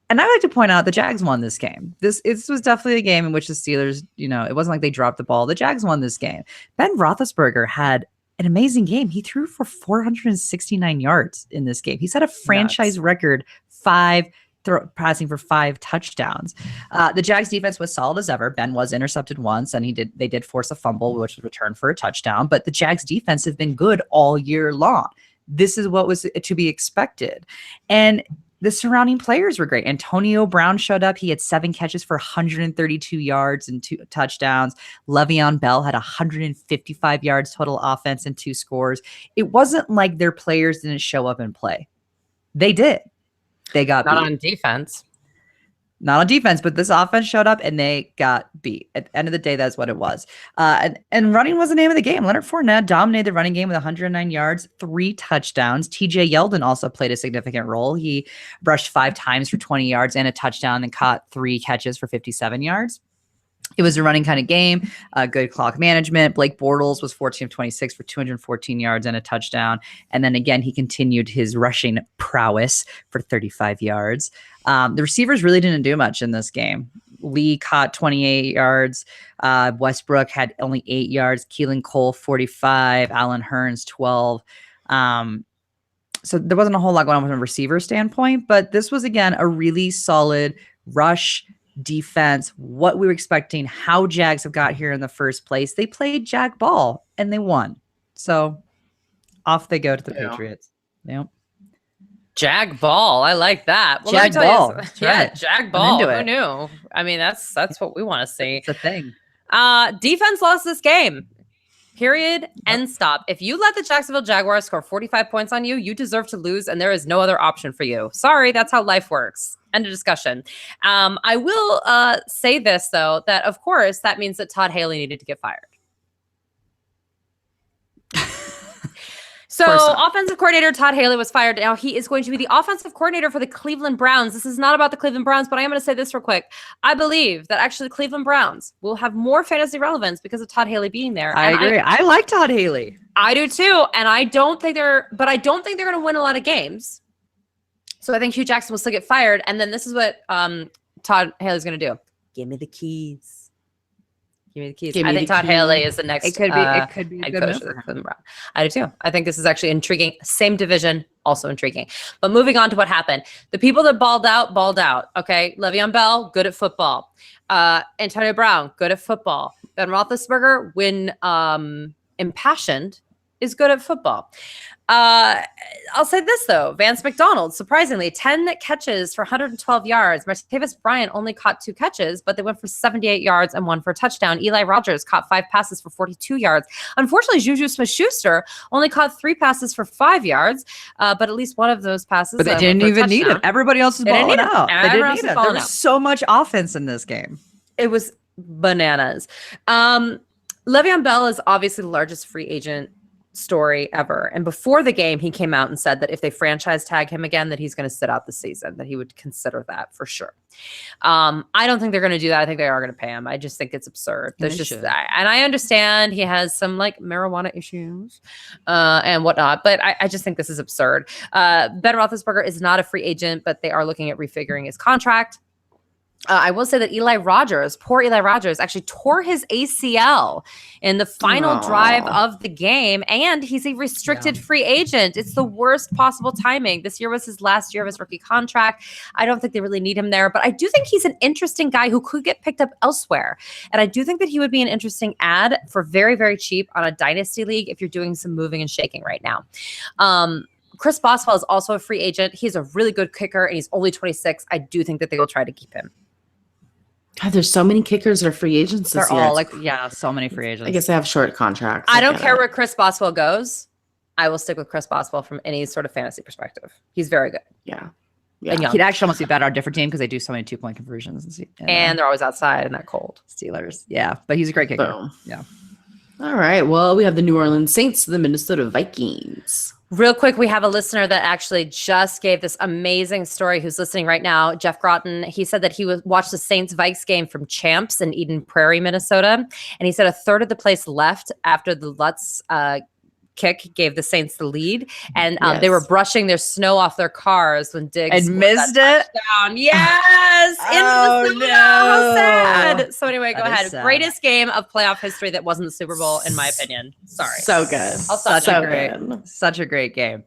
And I like to point out the Jags won this game. This was definitely a game in which the Steelers, it wasn't like they dropped the ball. The Jags won this game. Ben Roethlisberger had an amazing game. He threw for 469 yards in this game. He's had a franchise record passing for 5 touchdowns. The Jags defense was solid as ever. Ben was intercepted once, and they did force a fumble, which was returned for a touchdown. But the Jags defense have been good all year long. This is what was to be expected. And the surrounding players were great. Antonio Brown showed up. He had 7 catches for 132 yards and 2 touchdowns. Le'Veon Bell had 155 yards total offense and 2 scores. It wasn't like their players didn't show up and play. They did. They got not beat. on defense. Not on defense, but this offense showed up and they got beat. At the end of the day, that's what it was. And running was the name of the game. Leonard Fournette dominated the running game with 109 yards, 3 touchdowns. TJ Yeldon also played a significant role. He rushed 5 times for 20 yards and a touchdown and caught 3 catches for 57 yards. It was a running kind of game, good clock management. Blake Bortles was 14 of 26 for 214 yards and a touchdown. And then again, he continued his rushing prowess for 35 yards. The receivers really didn't do much in this game. Lee caught 28 yards. Westbrook had only 8 yards. Keelan Cole, 45. Allen Hurns, 12. So there wasn't a whole lot going on from a receiver standpoint, but this was, again, a really solid rush defense, what we were expecting, how Jags have got here in the first place. They played Jag ball and they won. So off they go to the Patriots. Yep. Jag ball. I like that. Well, Jag ball. Right. Jag ball. Who knew? I mean, that's what we want to see. It's a thing. Defense lost this game. Period. End stop. If you let the Jacksonville Jaguars score 45 points on you, you deserve to lose, and there is no other option for you. Sorry, that's how life works. End of discussion. I will say this, though, that, of course, that means that Todd Haley needed to get fired. So offensive coordinator Todd Haley was fired. Now he is going to be the offensive coordinator for the Cleveland Browns. This is not about the Cleveland Browns, but I am going to say this real quick. I believe that actually the Cleveland Browns will have more fantasy relevance because of Todd Haley being there. I agree. I like Todd Haley. I do too. And I don't think they're going to win a lot of games. So I think Hugh Jackson will still get fired. And then this is what Todd Haley's going to do. Give me the keys. Give me the keys. I think Todd Haley is the next. It could be a good move for him. I do too. I think this is actually intriguing. Same division, also intriguing. But moving on to what happened. The people that balled out. Okay, Le'Veon Bell, good at football. Antonio Brown, good at football. Ben Roethlisberger, when impassioned, is good at football. I'll say this, though. Vance McDonald, surprisingly, 10 catches for 112 yards. Martavis Bryant only caught 2 catches, but they went for 78 yards and 1 for a touchdown. Eli Rogers caught 5 passes for 42 yards. Unfortunately, Juju Smith-Schuster only caught 3 passes for 5 yards, but at least one of those passes. But they didn't even need him. Everybody else is balling out. They didn't need it. There was so much offense in this game. It was bananas. Le'Veon Bell is obviously the largest free agent story ever. And before the game, he came out and said that if they franchise tag him again, that he's going to sit out the season, that he would consider that for sure. I don't think they're going to do that. I think they are going to pay him. I just think it's absurd. There's just, and I understand he has some like marijuana issues and whatnot, but I just think this is absurd. Ben Roethlisberger is not a free agent, but they are looking at refiguring his contract. I will say that poor Eli Rogers, actually tore his ACL in the final drive of the game, and he's a restricted free agent. It's the worst possible timing. This year was his last year of his rookie contract. I don't think they really need him there, but I do think he's an interesting guy who could get picked up elsewhere. And I do think that he would be an interesting ad for very, very cheap on a dynasty league if you're doing some moving and shaking right now. Chris Boswell is also a free agent. He's a really good kicker, and he's only 26. I do think that they will try to keep him. God, there's so many kickers that are free agents this year. They're all so many free agents. I guess they have short contracts. I don't care where Chris Boswell goes. I will stick with Chris Boswell from any sort of fantasy perspective. He's very good. Yeah. And he'd actually almost be better on a different team because they do so many 2-point conversions. And they're always outside in that cold. Steelers. Yeah. But he's a great kicker. Boom. Yeah. All right. Well, we have the New Orleans Saints, the Minnesota Vikings. Real quick, we have a listener that actually just gave this amazing story who's listening right now, Jeff Groton. He said that he watched the Saints-Vikes game from Champs in Eden Prairie, Minnesota. And he said a third of the place left after the Lutz kick gave the Saints the lead. And they were brushing their snow off their cars when Diggs missed it. Touchdown. Yes. Oh, no. How sad. So anyway, go ahead. Sad. Greatest game of playoff history that wasn't the Super Bowl, in my opinion. Sorry. So good. Such a great game.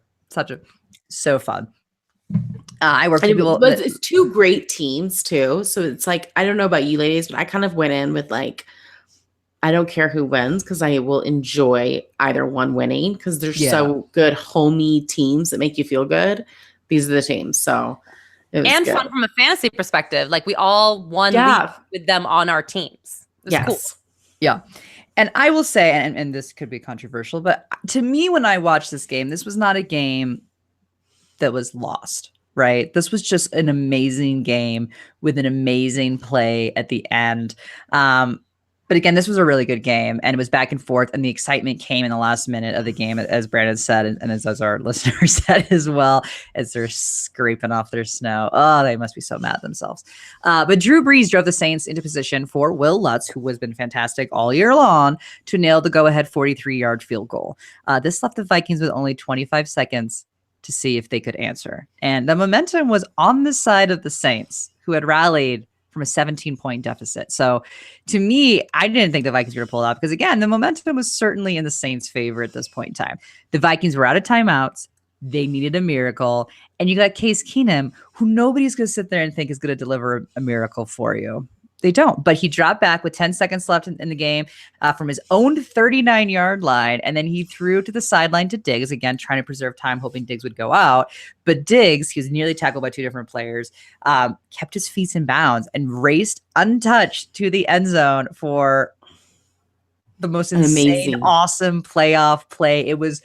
So fun. I worked with people. It's two great teams too. So it's like, I don't know about you ladies, but I kind of went in with like, I don't care who wins because I will enjoy either one winning because they're so good homey teams that make you feel good. These are the teams. So it was good. Fun from a fantasy perspective. Like we all won league with them on our teams. It was cool. Yeah. And I will say, and this could be controversial, but to me, when I watched this game, this was not a game that was lost, right? This was just an amazing game with an amazing play at the end. But again, this was a really good game, and it was back and forth, and the excitement came in the last minute of the game, as Brandon said, and as our listener said as well, as they're scraping off their snow. Oh, they must be so mad at themselves. But Drew Brees drove the Saints into position for Will Lutz, who has been fantastic all year long, to nail the go-ahead 43-yard field goal. This left the Vikings with only 25 seconds to see if they could answer. And the momentum was on the side of the Saints, who had rallied from a 17-point deficit. So to me, I didn't think the Vikings were going to pull it off because, again, the momentum was certainly in the Saints' favor at this point in time. The Vikings were out of timeouts. They needed a miracle. And you got Case Keenum, who nobody's going to sit there and think is going to deliver a miracle for you. They don't. But he dropped back with 10 seconds left in the game from his own 39-yard line. And then he threw to the sideline to Diggs, again, trying to preserve time, hoping Diggs would go out. But Diggs, he was nearly tackled by two different players, kept his feet in bounds and raced untouched to the end zone for the most insane, awesome playoff play. It was...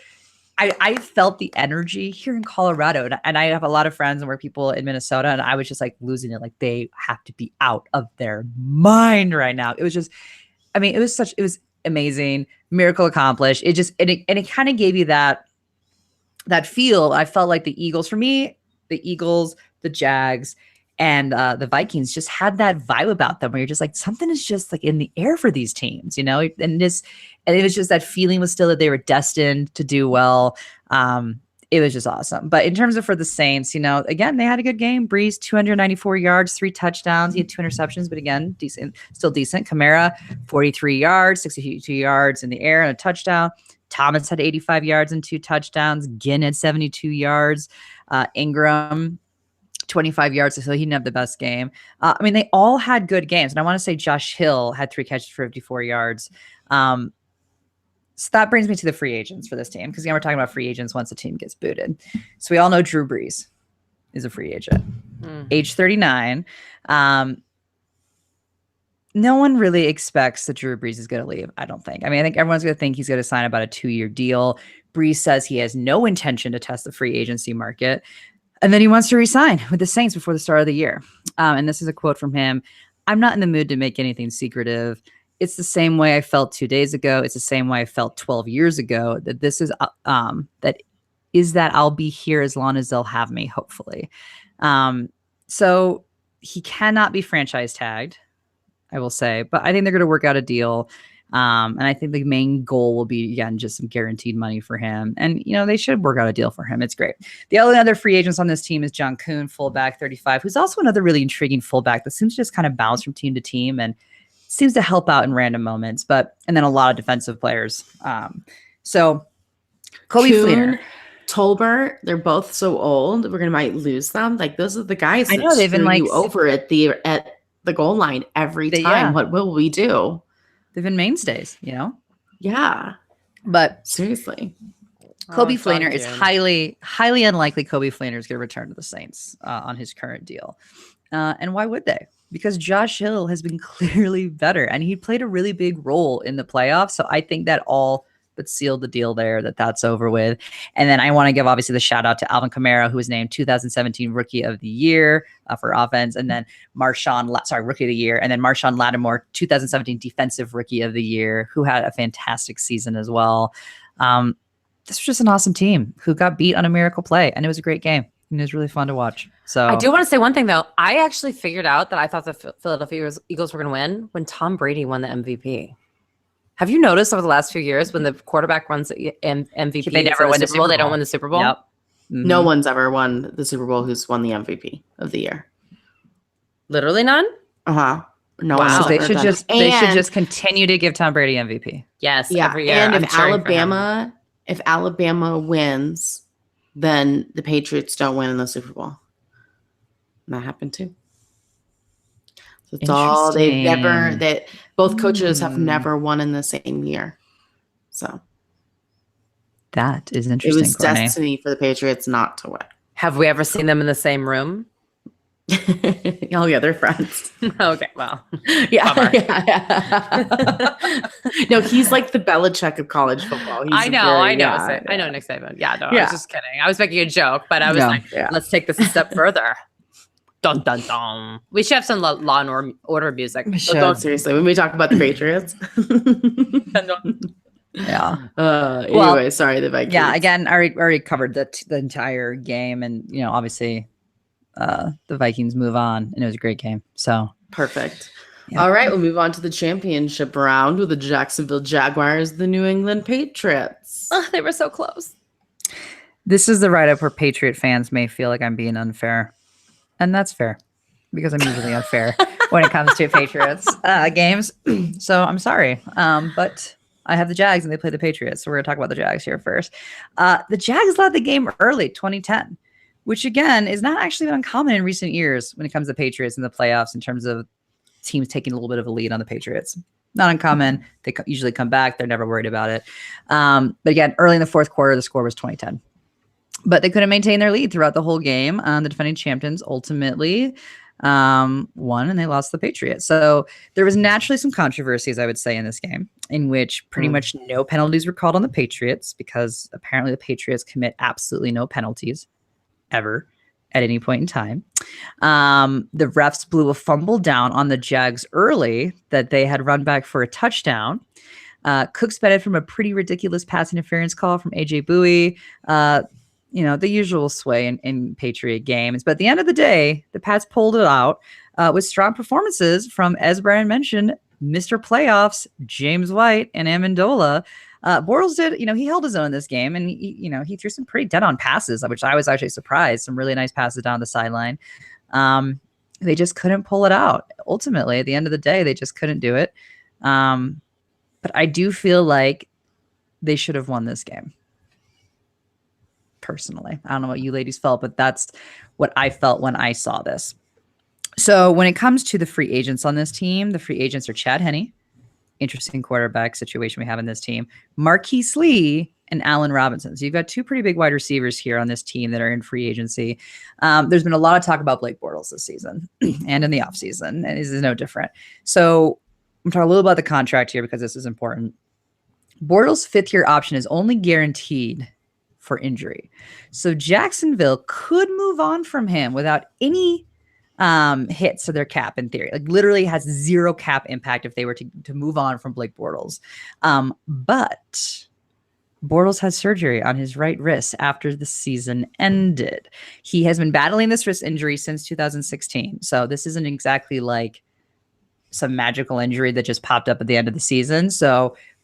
I felt the energy here in Colorado, and I have a lot of friends and we're people in Minnesota, and I was just like losing it. Like they have to be out of their mind right now. It was just, I mean, it was amazing, miracle accomplished. It kind of gave you that feel. I felt like the Eagles, for me, the Jags, and the Vikings just had that vibe about them where you're just like, something is just like in the air for these teams, you know? And it was just that feeling was still that they were destined to do well. It was just awesome. But in terms of for the Saints, you know, again, they had a good game. Breeze, 294 yards, 3 touchdowns. He had 2 interceptions, but again, still decent. Kamara, 43 yards, 62 yards in the air and a touchdown. Thomas had 85 yards and 2 touchdowns. Ginn had 72 yards. Ingram, 25 yards, so he didn't have the best game. I mean, they all had good games. And I want to say Josh Hill had 3 catches for 54 yards. So that brings me to the free agents for this team, because again, we're talking about free agents once the team gets booted. So we all know Drew Brees is a free agent. Age 39. No one really expects that Drew Brees is going to leave, I don't think. I mean, I think everyone's going to think he's going to sign about a 2-year deal. Brees says he has no intention to test the free agency market. And then he wants to resign with the Saints before the start of the year. And this is a quote from him. "I'm not in the mood to make anything secretive. It's the same way I felt 2 days ago. It's the same way I felt 12 years ago. That this is that I'll be here as long as they'll have me, hopefully." So he cannot be franchise tagged, I will say. But I think they're going to work out a deal. And I think the main goal will be, again, just some guaranteed money for him. And, you know, they should work out a deal for him. It's great. The only other free agents on this team is John Kuhn, fullback, 35, who's also another really intriguing fullback that seems to just kind of bounce from team to team and seems to help out in random moments. And then a lot of defensive players. So Kobe Fleener, Tolbert, they're both so old. Might lose them. Like, those are the guys that I know they've been like over at the goal line every time. Yeah. What will we do? They've been mainstays, you know? Yeah. But seriously, Kobe Fleener is highly, highly unlikely Kobe Fleener is going to return to the Saints on his current deal. And why would they? Because Josh Hill has been clearly better, and he played a really big role in the playoffs. So I think that all but sealed the deal there that's over with. And then I want to give obviously the shout out to Alvin Kamara, who was named 2017 Rookie of the Year for offense. And then Rookie of the Year. And then Marshawn Lattimore, 2017 Defensive Rookie of the Year, who had a fantastic season as well. This was just an awesome team who got beat on a miracle play. And it was a great game. And it was really fun to watch. So I do want to say one thing, though. I actually figured out that I thought the Philadelphia Eagles were going to win when Tom Brady won the MVP. Have you noticed over the last few years when the quarterback runs the MVP, they never win the Super Bowl. They don't win the Super Bowl. Yep. Mm-hmm. No one's ever won the Super Bowl who's won the MVP of the year. Literally none? Uh-huh. No. Wow. So they should just continue to give Tom Brady MVP. Yes. Yeah. Every year. And if Alabama wins, then the Patriots don't win in the Super Bowl. And that happened too. So it's all that both coaches have never won in the same year. So that is interesting. It was destiny for the Patriots not to win. Have we ever seen them in the same room? Oh yeah, they're friends. Okay, well, yeah. No, he's like the Belichick of college football. I know Nick Saban. Yeah, no, I was just kidding. I was making a joke, but I was let's take this a step further. Dun dun dun. We should have some Law and Order music. Don't seriously when we talk about the Patriots. Yeah. Anyway, sorry, the Vikings. Yeah. Again, I already covered the entire game, and obviously, the Vikings move on, and it was a great game. So perfect. Yeah. All right, we'll move on to the championship round with the Jacksonville Jaguars, the New England Patriots. Oh, they were so close. This is the write-up where Patriot fans may feel like I'm being unfair. And that's fair because I'm usually unfair when it comes to Patriots games. So I'm sorry. But I have the Jags and they play the Patriots. So we're going to talk about the Jags here first. The Jags led the game early, 2010, which again is not actually uncommon in recent years when it comes to Patriots in the playoffs in terms of teams taking a little bit of a lead on the Patriots. Not uncommon. They usually come back. They're never worried about it. But again, early in the fourth quarter, the score was 2010. But they couldn't maintain their lead throughout the whole game. The defending champions ultimately won, and they lost the Patriots. So there was naturally some controversies, I would say, in this game, in which pretty much no penalties were called on the Patriots because apparently the Patriots commit absolutely no penalties ever at any point in time. The refs blew a fumble down on the Jags early that they had run back for a touchdown. Cooks benefited from a pretty ridiculous pass interference call from A.J. Bowie. The usual sway in Patriot games. But at the end of the day, the Pats pulled it out with strong performances from, as Brian mentioned, Mr. Playoffs, James White and Amendola. Bortles did, he held his own in this game, and he threw some pretty dead-on passes, which I was actually surprised. Some really nice passes down the sideline. They just couldn't pull it out. Ultimately, at the end of the day, they just couldn't do it. But I do feel like they should have won this game. Personally, I don't know what you ladies felt, but that's what I felt when I saw this. So when it comes to the free agents on this team, the free agents are Chad Henne, interesting quarterback situation we have in this team, Marquise Lee, and Allen Robinson. So you've got two pretty big wide receivers here on this team that are in free agency. There's been a lot of talk about Blake Bortles this season and in the offseason, and this is no different. So I'm talking a little about the contract here because this is important. Bortles' fifth-year option is only guaranteed for injury. So Jacksonville could move on from him without any hits to their cap in theory. Like literally has zero cap impact if they were to move on from Blake Bortles. But Bortles has surgery on his right wrist after the season ended. He has been battling this wrist injury since 2016. So this isn't exactly like some magical injury that just popped up at the end of the season.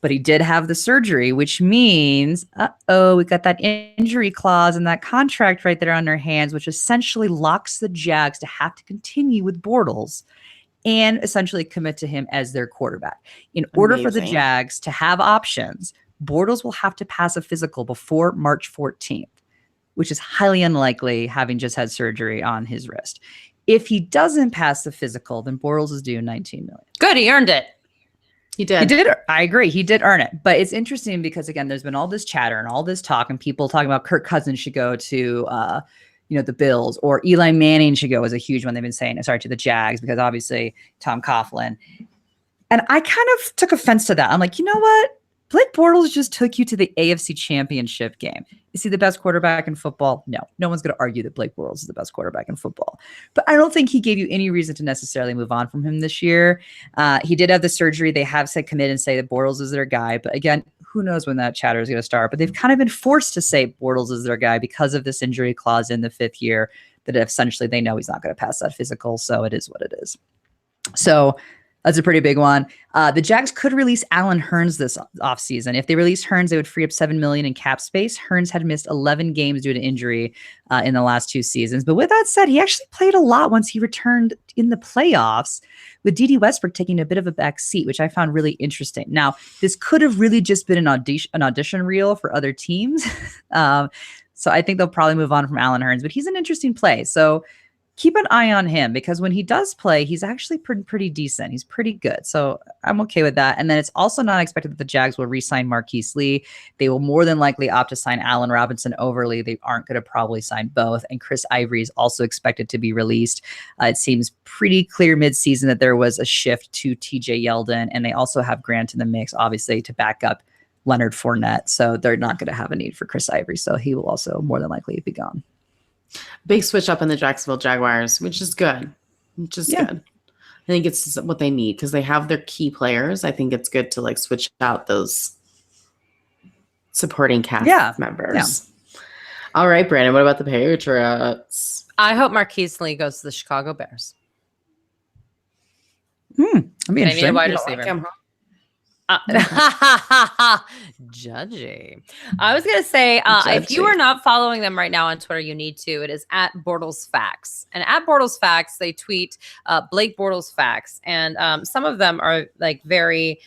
But he did have the surgery, which means, we got that injury clause in that contract right there on their hands, which essentially locks the Jags to have to continue with Bortles and essentially commit to him as their quarterback. In order for the Jags to have options, Bortles will have to pass a physical before March 14th, which is highly unlikely having just had surgery on his wrist. If he doesn't pass the physical, then Bortles is due $19 million. Good, he earned it. He did. He did. I agree. He did earn it. But it's interesting because, again, there's been all this chatter and all this talk and people talking about Kirk Cousins should go to, the Bills, or Eli Manning should go is a huge one they've been saying. Sorry, to the Jags, because obviously Tom Coughlin. And I kind of took offense to that. I'm like, you know what? Blake Bortles just took you to the AFC Championship game. Is he the best quarterback in football? No. No one's going to argue that Blake Bortles is the best quarterback in football. But I don't think he gave you any reason to necessarily move on from him this year. He did have the surgery. They have said commit and say that Bortles is their guy. But again, who knows when that chatter is going to start. But they've kind of been forced to say Bortles is their guy because of this injury clause in the 5th year that essentially they know he's not going to pass that physical. So it is what it is. So that's a pretty big one. The Jags could release Allen Hurns this offseason. If they released Hurns, they would free up $7 million in cap space. Hurns had missed 11 games due to injury in the last 2 seasons. But with that said, he actually played a lot once he returned in the playoffs, with D.D. Westbrook taking a bit of a back seat, which I found really interesting. Now, this could have really just been an audition reel for other teams. So I think they'll probably move on from Allen Hurns, but he's an interesting play. So keep an eye on him, because when he does play, he's actually pretty decent. He's pretty good. So I'm okay with that. And then it's also not expected that the Jags will re-sign Marquise Lee. They will more than likely opt to sign Allen Robinson over Lee. They aren't going to probably sign both. And Chris Ivory is also expected to be released. It seems pretty clear midseason that there was a shift to TJ Yeldon. And they also have Grant in the mix, obviously, to back up Leonard Fournette. So they're not going to have a need for Chris Ivory. So he will also more than likely be gone. Big switch up in the Jacksonville Jaguars, which is good. Good. I think it's what they need because they have their key players. I think it's good to like switch out those supporting cast members. Yeah. All right, Brandon, what about the Patriots? I hope Marquise Lee goes to the Chicago Bears. I mean, I need a wide receiver. Like him, huh? Judgy. I was gonna say, if you are not following them right now on Twitter, you need to. It is at Bortles Facts, and at Bortles Facts, they tweet Blake Bortles Facts, and some of them are like very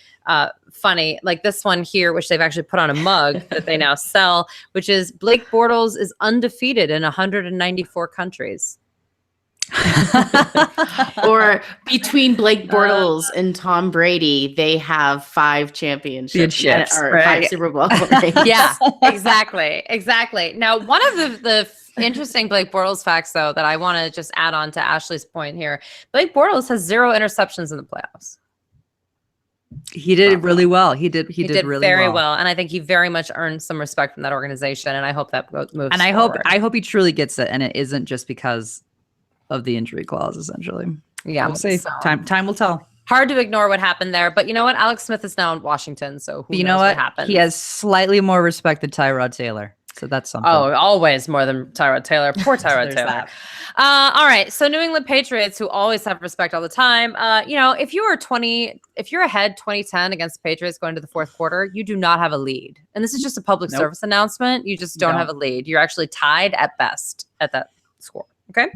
funny, like this one here, which they've actually put on a mug that they now sell, which is Blake Bortles is undefeated in 194 countries. Or between Blake Bortles and Tom Brady, they have 5 championships or right? 5 Super Bowl rings. Yeah, exactly. Now, one of the interesting Blake Bortles facts, though, that I want to just add on to Ashley's point here, Blake Bortles has 0 interceptions in the playoffs. He did really well. He did really very well, and I think he very much earned some respect from that organization, and I hope that moves. And I forward. hope he truly gets it, and it isn't just because of the injury clause, essentially. Yeah, we'll see. Time will tell. Hard to ignore what happened there, but you know what? Alex Smith is now in Washington, so who knows what happened? He has slightly more respect than Tyrod Taylor, so that's something. Oh, always more than Tyrod Taylor. Poor Tyrod Taylor. All right, so New England Patriots, who always have respect all the time. If you're ahead 2010 against the Patriots going to the 4th quarter, you do not have a lead, and this is just a public service announcement. You just don't have a lead. You're actually tied at best at that score. Okay.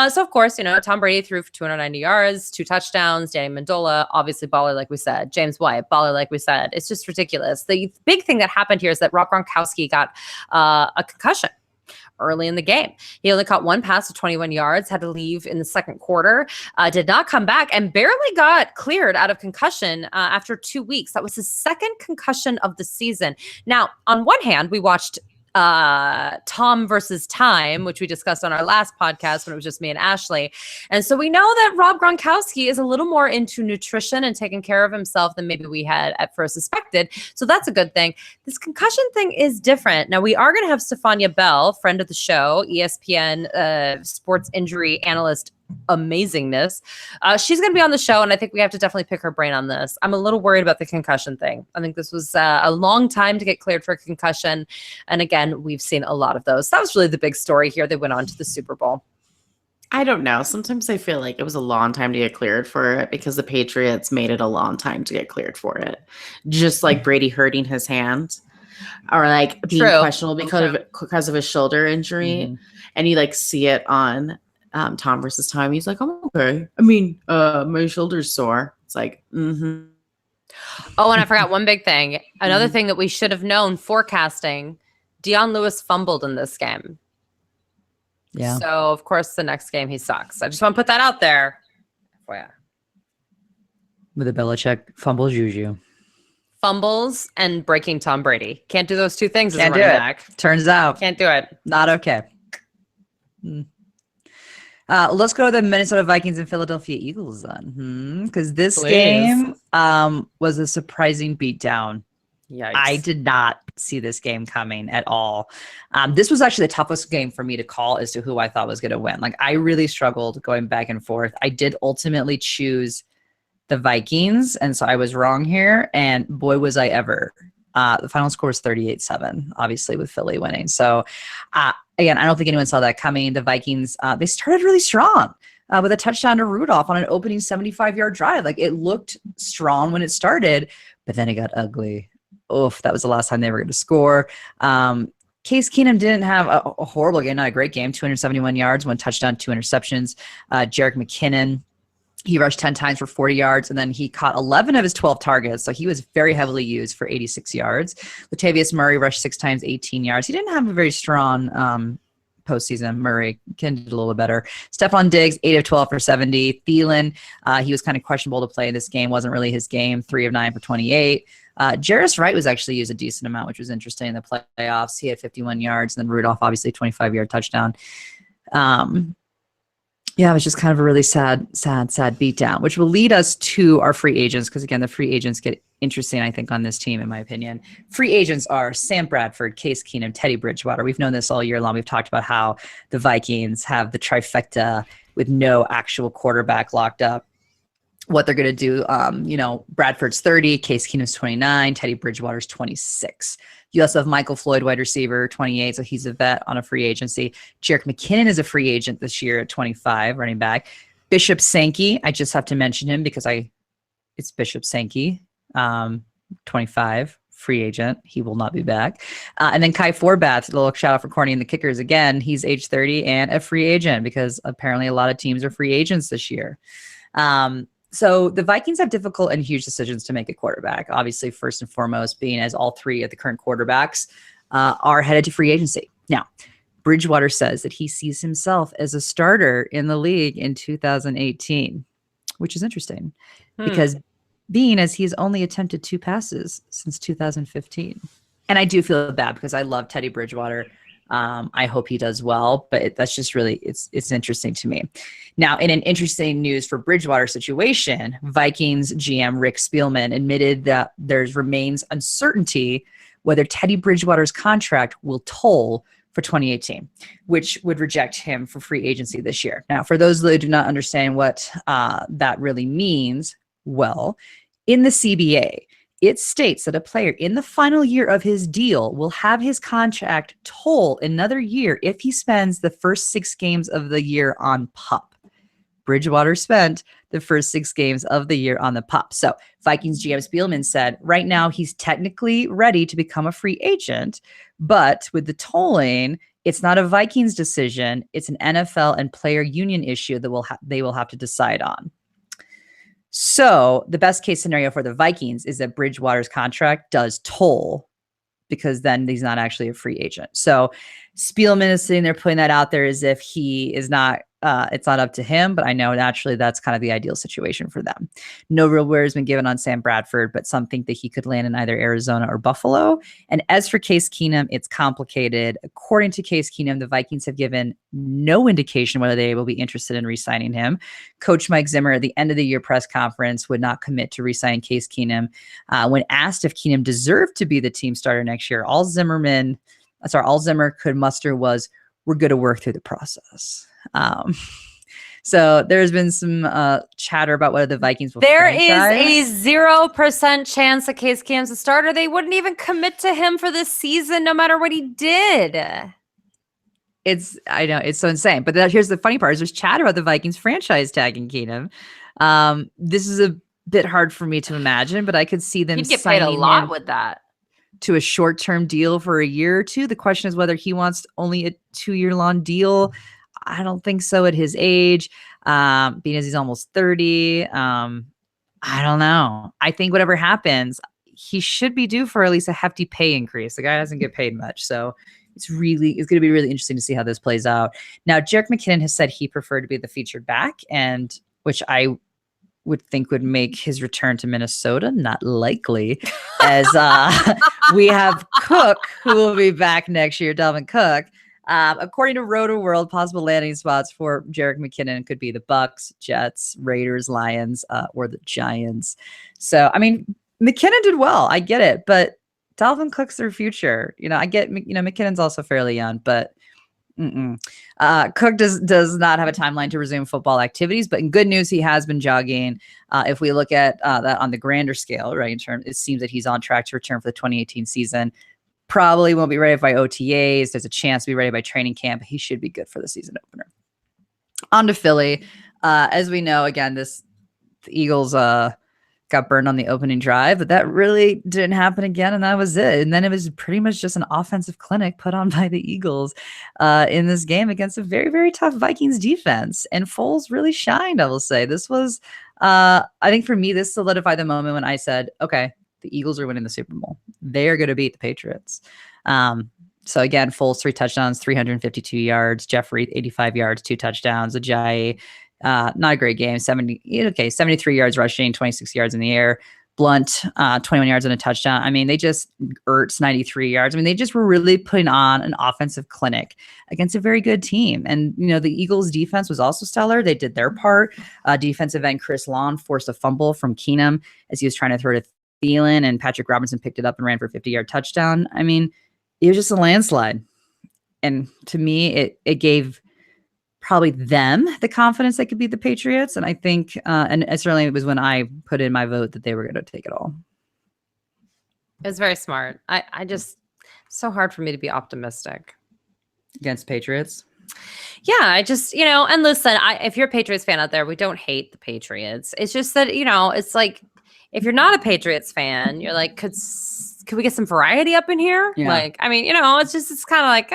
So, of course, Tom Brady threw for 290 yards, 2 touchdowns. Danny Amendola, obviously baller, like we said. James White, baller, like we said. It's just ridiculous. The big thing that happened here is that Rob Gronkowski got a concussion early in the game. He only caught 1 pass to 21 yards, had to leave in the 2nd quarter, did not come back, and barely got cleared out of concussion after 2 weeks. That was his 2nd concussion of the season. Now, on one hand, we watched Tom versus Time, which we discussed on our last podcast when it was just me and Ashley. And so we know that Rob Gronkowski is a little more into nutrition and taking care of himself than maybe we had at first suspected. So that's a good thing. This concussion thing is different. Now we are going to have Stefania Bell, friend of the show, ESPN sports injury analyst amazingness. She's going to be on the show, and I think we have to definitely pick her brain on this. I'm a little worried about the concussion thing. I think this was a long time to get cleared for a concussion, and again, we've seen a lot of those. That was really the big story here. They went on to the Super Bowl. I don't know. Sometimes I feel like it was a long time to get cleared for it because the Patriots made it a long time to get cleared for it. Just like Brady hurting his hand or like being questionable because of a shoulder injury. Mm-hmm. And you like see it on Tom versus Time. He's like, I'm okay. I mean, my shoulder's sore. It's like, mm-hmm. Oh, and I forgot one big thing. Another thing that we should have known, forecasting, Deion Lewis fumbled in this game. Yeah. So, of course, the next game he sucks. I just want to put that out there. Oh, yeah. With a Belichick fumble juju. Fumbles and breaking Tom Brady. Can't do those 2 things Can't do it. Back. Turns out. Can't do it. Not okay. Let's go to the Minnesota Vikings and Philadelphia Eagles then. Because this game was a surprising beatdown. Yikes. I did not see this game coming at all. This was actually the toughest game for me to call as to who I thought was going to win. Like, I really struggled going back and forth. I did ultimately choose the Vikings, and so I was wrong here. And boy, was I ever. The final score was 38-7, obviously, with Philly winning. So, again, I don't think anyone saw that coming. The Vikings, they started really strong with a touchdown to Rudolph on an opening 75-yard drive. Like, it looked strong when it started, but then it got ugly. Oof, that was the last time they were going to score. Case Keenum didn't have a horrible game, not a great game, 271 yards, 1 touchdown, 2 interceptions. Jerick McKinnon, he rushed 10 times for 40 yards, and then he caught 11 of his 12 targets, so he was very heavily used for 86 yards. Latavius Murray rushed 6 times, 18 yards. He didn't have a very strong postseason. Murray can do a little better. Stephon Diggs, 8 of 12 for 70. Thielen, he was kind of questionable to play this game. Wasn't really his game. 3 of 9 for 28. Jarris Wright was actually used a decent amount, which was interesting in the playoffs. He had 51 yards, and then Rudolph, obviously, 25-yard touchdown. Yeah, it was just kind of a really sad beatdown, which will lead us to our free agents, because, again, the free agents get interesting, I think, on this team, in my opinion. Free agents are Sam Bradford, Case Keenum, Teddy Bridgewater. We've known this all year long. We've talked about how the Vikings have the trifecta with no actual quarterback locked up. What they're going to do, Bradford's 30, Case Keenum's 29, Teddy Bridgewater's 26. You also have Michael Floyd, wide receiver, 28, so he's a vet on a free agency. Jerick McKinnon is a free agent this year at 25, running back. Bishop Sankey, I just have to mention him because it's Bishop Sankey, 25, free agent. He will not be back. And then Kai Forbath, a little shout out for Corny and the Kickers again. He's age 30 and a free agent because apparently a lot of teams are free agents this year. So the Vikings have difficult and huge decisions to make at quarterback. Obviously, first and foremost, being as all 3 of the current quarterbacks are headed to free agency. Now, Bridgewater says that he sees himself as a starter in the league in 2018, which is interesting because being as he's only attempted 2 passes since 2015. And I do feel bad because I love Teddy Bridgewater. I hope he does well, but that's just really, it's interesting to me. Now, in an interesting news for Bridgewater situation, Vikings GM Rick Spielman admitted that there remains uncertainty whether Teddy Bridgewater's contract will toll for 2018, which would reject him for free agency this year. Now, for those that do not understand what that really means, well, in the CBA, it states that a player in the final year of his deal will have his contract toll another year if he spends the first 6 games of the year on PUP. Bridgewater spent the first 6 games of the year on the PUP. So Vikings GM Spielman said right now he's technically ready to become a free agent, but with the tolling, it's not a Vikings decision. It's an NFL and player union issue that they will have to decide on. So the best case scenario for the Vikings is that Bridgewater's contract does toll because then he's not actually a free agent. So Spielman is sitting there putting that out there as if he is not, it's not up to him, but I know naturally that's kind of the ideal situation for them. No real word has been given on Sam Bradford, but some think that he could land in either Arizona or Buffalo. And as for Case Keenum, it's complicated. According to Case Keenum, the Vikings have given no indication whether they will be interested in re-signing him. Coach Mike Zimmer at the end of the year press conference would not commit to re-signing Case Keenum. When asked if Keenum deserved to be the team starter next year, all Zimmer could muster was, "We're going to work through the process." So there's been some chatter about whether the Vikings will franchise. Is a 0% chance that Case Keenum's a starter. They wouldn't even commit to him for this season, no matter what he did. I know it's so insane. But here's the funny part: is there's chatter about the Vikings franchise tagging Keenum. This is a bit hard for me to imagine, but I could see them. He'd get paid a lot with that. To a short-term deal for a year or two. The question is whether he wants only a 2-year-long deal. I don't think so at his age, being as he's almost 30. I don't know. I think whatever happens, he should be due for at least a hefty pay increase. The guy doesn't get paid much. So it's going to be really interesting to see how this plays out. Now, Jerick McKinnon has said he preferred to be the featured back, and which I would think would make his return to Minnesota not likely, as we have Cook, who will be back next year, Dalvin Cook. According to Roto-World, possible landing spots for Jerick McKinnon could be the Bucks, Jets, Raiders, Lions, or the Giants. So, I mean, McKinnon did well. I get it, but Dalvin Cook's their future. I get, McKinnon's also fairly young, but Cook does not have a timeline to resume football activities, but in good news, he has been jogging. If we look at that on the grander scale, right, it seems that he's on track to return for the 2018 season. Probably won't be ready by OTAs. There's a chance to be ready by training camp. He should be good for the season opener. On to Philly. As we know, again, the Eagles got burned on the opening drive, but that really didn't happen again, and that was it. And then it was pretty much just an offensive clinic put on by the Eagles in this game against a very, very tough Vikings defense. And Foles really shined, I will say. This was, I think for me, this solidified the moment when I said, okay, the Eagles are winning the Super Bowl. They are going to beat the Patriots. So again, Foles 3 touchdowns, 352 yards. Jeffrey 85 yards, 2 touchdowns. Ajayi, not a great game. 73 yards rushing, 26 yards in the air. Blunt, 21 yards and a touchdown. I mean, Ertz 93 yards. I mean, they just were really putting on an offensive clinic against a very good team. And, the Eagles defense was also stellar. They did their part. Defensive end Chris Long forced a fumble from Keenum as he was trying to throw to Thielen, and Patrick Robinson picked it up and ran for a 50-yard touchdown. I mean, it was just a landslide. And to me, it gave probably them the confidence they could beat the Patriots. And I think, and certainly it was when I put in my vote that they were going to take it all. It was very smart. I just, so hard for me to be optimistic. Against Patriots? Yeah, I just, and listen, if you're a Patriots fan out there, we don't hate the Patriots. It's just that, it's like, if you're not a Patriots fan, you're like, could we get some variety up in here? Yeah. Like, I mean, it's kind of like,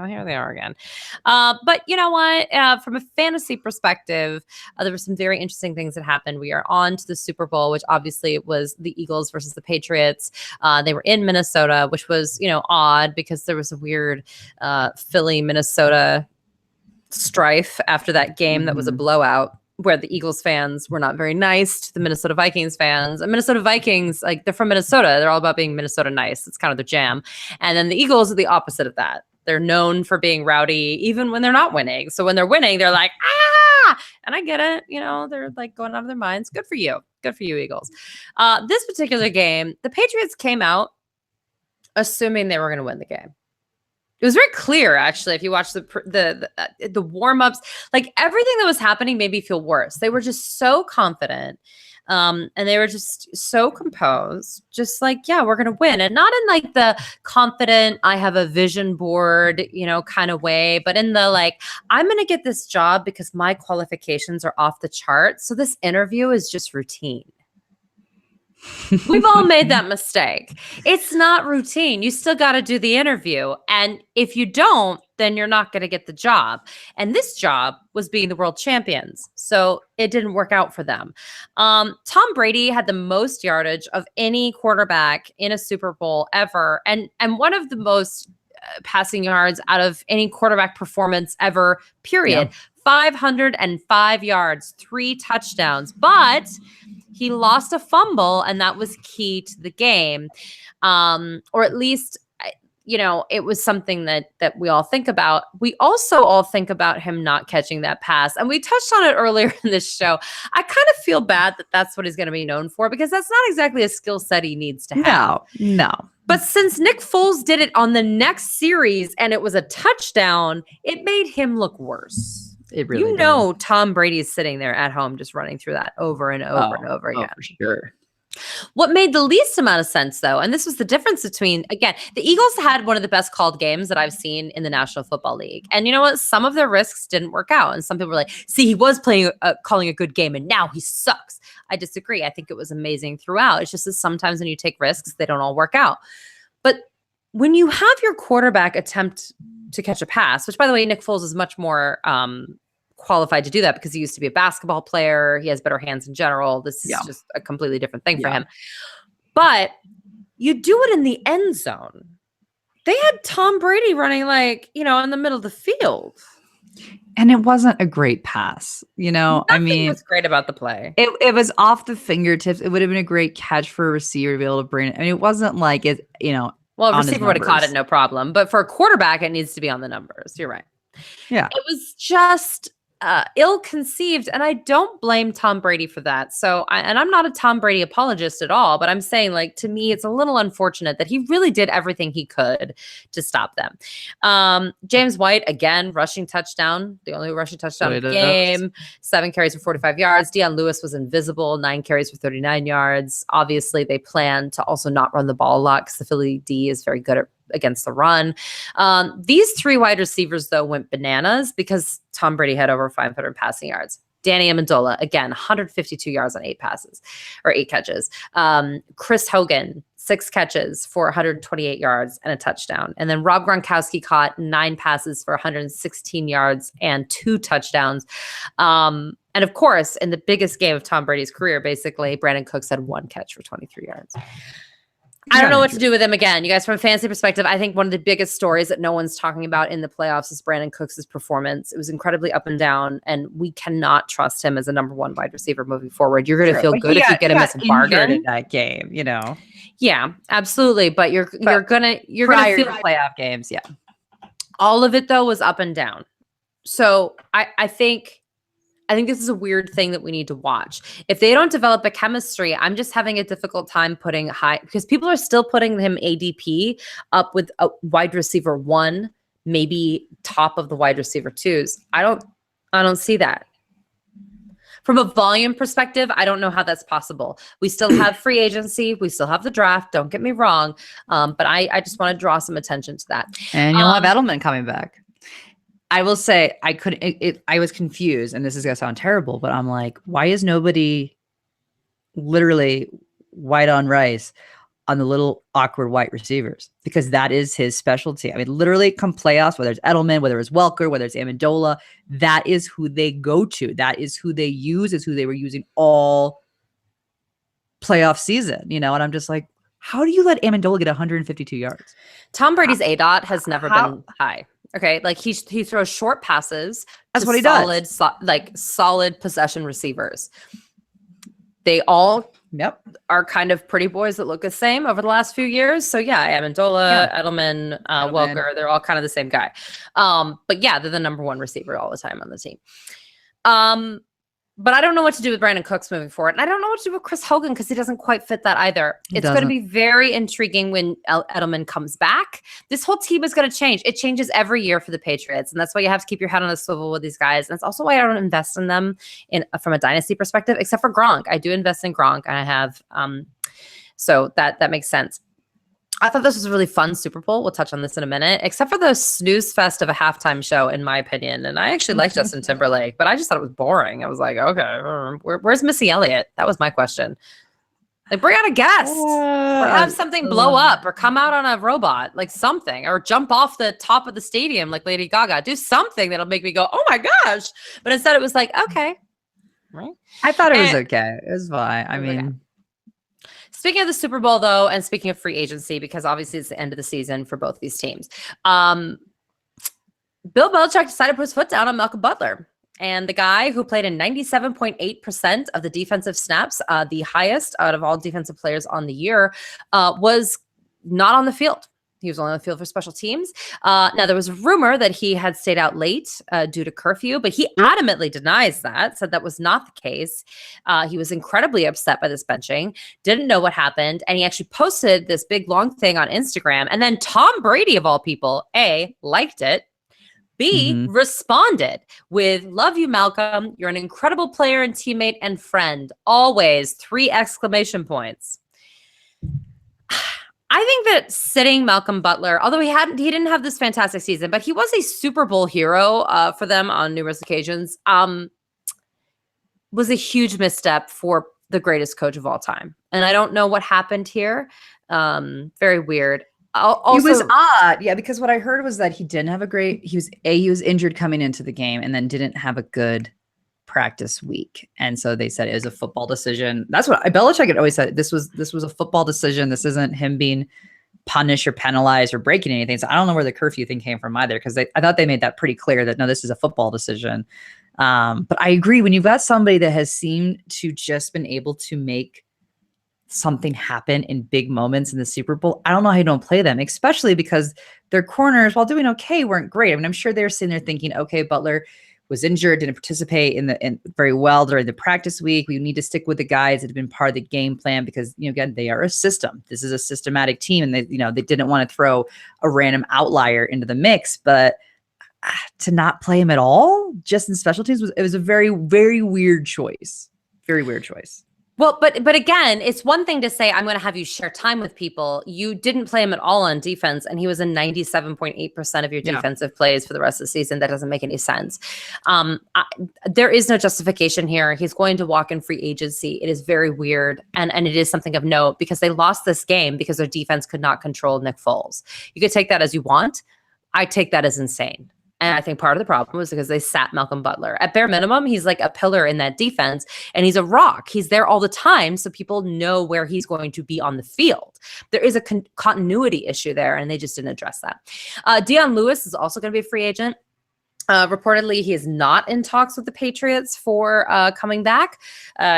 here they are again. But you know what? From a fantasy perspective, there were some very interesting things that happened. We are on to the Super Bowl, which obviously was the Eagles versus the Patriots. They were in Minnesota, which was, odd because there was a weird Philly, Minnesota strife after that game that was a blowout, where the Eagles fans were not very nice to the Minnesota Vikings fans. And Minnesota Vikings, like, they're from Minnesota. They're all about being Minnesota nice. It's kind of their jam. And then the Eagles are the opposite of that. They're known for being rowdy even when they're not winning. So when they're winning, they're like, ah! And I get it. They're like going out of their minds. Good for you. Good for you, Eagles. This particular game, the Patriots came out assuming they were going to win the game. It was very clear, actually, if you watch the warm-ups, like everything that was happening made me feel worse. They were just so confident, and they were just so composed, just like, yeah, we're going to win. And not in like the confident, I have a vision board, kind of way, but in the like, I'm going to get this job because my qualifications are off the chart. So this interview is just routine. We've all made that mistake. It's not routine. You still got to do the interview. And if you don't, then you're not going to get the job. And this job was being the world champions. So it didn't work out for them. Tom Brady had the most yardage of any quarterback in a Super Bowl ever. And one of the most passing yards out of any quarterback performance ever, period. Yeah. 505 yards, 3 touchdowns. But he lost a fumble, and that was key to the game. Or at least, it was something that we all think about. We also all think about him not catching that pass. And we touched on it earlier in this show. I kind of feel bad that that's what he's going to be known for, because that's not exactly a skill set he needs to have. No. But since Nick Foles did it on the next series and it was a touchdown, it made him look worse. It really does. Tom Brady is sitting there at home just running through that over and over and over again. For sure. What made the least amount of sense, though, and this was the difference between, again, the Eagles had one of the best called games that I've seen in the National Football League. And you know what? Some of their risks didn't work out. And some people were like, see, he was calling a good game, and now he sucks. I disagree. I think it was amazing throughout. It's just that sometimes when you take risks, they don't all work out. But when you have your quarterback attempt to catch a pass, which, by the way, Nick Foles is much more qualified to do that because he used to be a basketball player. He has better hands in general. This is just a completely different thing for him. But you do it in the end zone. They had Tom Brady running in the middle of the field. And it wasn't a great pass, Nothing was great about the play. It was off the fingertips. It would have been a great catch for a receiver to be able to bring it. I mean, it wasn't like it, well, a receiver would have caught it, no problem. But for a quarterback, it needs to be on the numbers. You're right. Yeah. It was just ill-conceived, and I don't blame Tom Brady for that. So, I'm not a Tom Brady apologist at all, but I'm saying, like, to me, it's a little unfortunate that he really did everything he could to stop them. James White, again, rushing touchdown, the only rushing touchdown of the game, 7 carries for 45 yards. Deion Lewis was invisible, 9 carries for 39 yards. Obviously, they plan to also not run the ball a lot because the Philly D is very good against the run. These 3 wide receivers, though, went bananas because Tom Brady had over 500 passing yards. Danny Amendola, again, 152 yards on 8 catches. Chris Hogan, 6 catches for 128 yards and a touchdown. And then Rob Gronkowski caught 9 passes for 116 yards and 2 touchdowns. And of course, in the biggest game of Tom Brady's career, basically, Brandon Cooks had 1 catch for 23 yards. I don't know what to do with him again. You guys, from a fantasy perspective, I think one of the biggest stories that no one's talking about in the playoffs is Brandon Cooks' performance. It was incredibly up and down, and we cannot trust him as a number 1 wide receiver moving forward. You're going to feel good if you get him as a bargain in that game, you know. Yeah, absolutely. But you're gonna feel playoff games. Yeah, all of it though was up and down. So I think this is a weird thing that we need to watch. If they don't develop a chemistry, I'm just having a difficult time putting high, because people are still putting him ADP up with a wide receiver 1, maybe top of the wide receiver 2s. I don't see that. From a volume perspective, I don't know how that's possible. We still have free agency. We still have the draft. Don't get me wrong. But I just want to draw some attention to that. And you'll have Edelman coming back. I will say I was confused, and this is going to sound terrible, but I'm like, why is nobody literally white on rice on the little awkward white receivers? Because that is his specialty. I mean, literally come playoffs, whether it's Edelman, whether it's Welker, whether it's Amendola, that is who they go to. That is who they use, is who they were using all playoff season, you know? And I'm just like, how do you let Amendola get 152 yards? Tom Brady's ADOT has never been high. Okay, like he throws short passes. That's what he does. Solid possession receivers. They all are kind of pretty boys that look the same over the last few years. So yeah, Amendola, Edelman, Welker, they're all kind of the same guy. But yeah, they're the number 1 receiver all the time on the team. But I don't know what to do with Brandon Cooks moving forward. And I don't know what to do with Chris Hogan because he doesn't quite fit that either. It's going to be very intriguing when Edelman comes back. This whole team is going to change. It changes every year for the Patriots. And that's why you have to keep your head on a swivel with these guys. And that's also why I don't invest in them from a dynasty perspective, except for Gronk. I do invest in Gronk. And I have, so that makes sense. I thought this was a really fun Super Bowl. We'll touch on this in a minute, except for the snooze fest of a halftime show, in my opinion. And I actually like Justin Timberlake, but I just thought it was boring. I was like, okay, where's Missy Elliott? That was my question. Like, bring on a guest or have something blow up or come out on a robot, like something, or jump off the top of the stadium like Lady Gaga. Do something that'll make me go, oh my gosh. But instead it was like, okay. Right. I thought it was okay. It was fine. I mean... Okay. Speaking of the Super Bowl, though, and speaking of free agency, because obviously it's the end of the season for both these teams, Bill Belichick decided to put his foot down on Malcolm Butler. And the guy who played in 97.8% of the defensive snaps, the highest out of all defensive players on the year, was not on the field. He was only on the field for special teams. Now, there was a rumor that he had stayed out late due to curfew, but he adamantly denies that, said that was not the case. He was incredibly upset by this benching, didn't know what happened, and he actually posted this big, long thing on Instagram. And then Tom Brady, of all people, A, liked it, B, responded with, love you, Malcolm. You're an incredible player and teammate and friend. Always, 3 exclamation points. I think that sitting Malcolm Butler, although he didn't have this fantastic season, but he was a Super Bowl hero for them on numerous occasions, was a huge misstep for the greatest coach of all time. And I don't know what happened here. Very weird. Also, it was odd. Yeah, because what I heard was that he didn't have he was injured coming into the game and then didn't have a good practice week. And so they said it was a football decision. That's what Belichick had always said. This was a football decision. This isn't him being punished or penalized or breaking anything. So I don't know where the curfew thing came from either, because I thought they made that pretty clear that no, this is a football decision. But I agree, when you've got somebody that has seemed to just been able to make something happen in big moments in the Super Bowl, I don't know how you don't play them, especially because their corners, while doing okay, weren't great. I mean, I'm sure they're sitting there thinking, okay, Butler, was injured, didn't participate in very well during the practice week. We need to stick with the guys that have been part of the game plan because, again, they are a system. This is a systematic team, and they didn't want to throw a random outlier into the mix, but to not play him at all, just in special teams, it was a very, very weird choice. Very weird choice. Well, but again, it's one thing to say, I'm going to have you share time with people. You didn't play him at all on defense, and he was in 97.8% of your defensive plays for the rest of the season. That doesn't make any sense. There is no justification here. He's going to walk in free agency. It is very weird, and it is something of note because they lost this game because their defense could not control Nick Foles. You could take that as you want. I take that as insane. And I think part of the problem was because they sat Malcolm Butler. At bare minimum, he's like a pillar in that defense, and he's a rock. He's there all the time, so people know where he's going to be on the field. There is a continuity issue there, and they just didn't address that. Dion Lewis is also going to be a free agent. Reportedly, he is not in talks with the Patriots for coming back.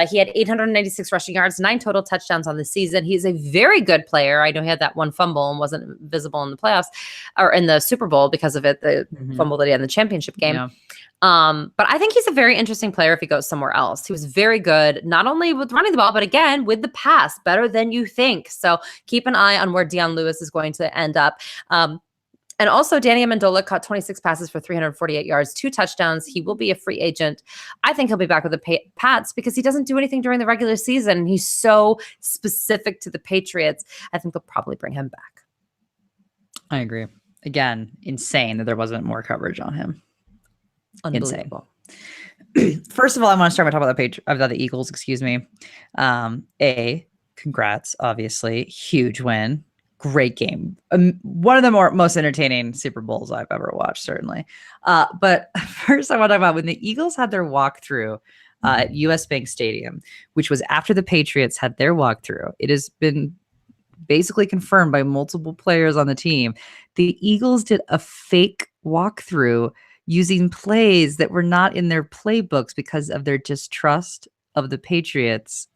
He had 896 rushing yards, 9 total touchdowns on the season. He's a very good player. I know he had that one fumble and wasn't visible in the playoffs or in the Super Bowl because of it, the fumble that he had in the championship game. Yeah. But I think he's a very interesting player if he goes somewhere else. He was very good, not only with running the ball, but again, with the pass, better than you think. So keep an eye on where Dion Lewis is going to end up. And also, Danny Amendola caught 26 passes for 348 yards, 2 touchdowns. He will be a free agent. I think he'll be back with the Pats because he doesn't do anything during the regular season. And he's so specific to the Patriots. I think they'll probably bring him back. I agree. Again, insane that there wasn't more coverage on him. Unbelievable. Insane. First of all, I want to start by talking about the Eagles. Excuse me. Congrats, obviously. Huge win. Great game. One of the most entertaining Super Bowls I've ever watched, certainly. But first, I want to talk about when the Eagles had their walkthrough at US Bank Stadium, which was after the Patriots had their walkthrough. It has been basically confirmed by multiple players on the team. The Eagles did a fake walkthrough using plays that were not in their playbooks because of their distrust of the Patriots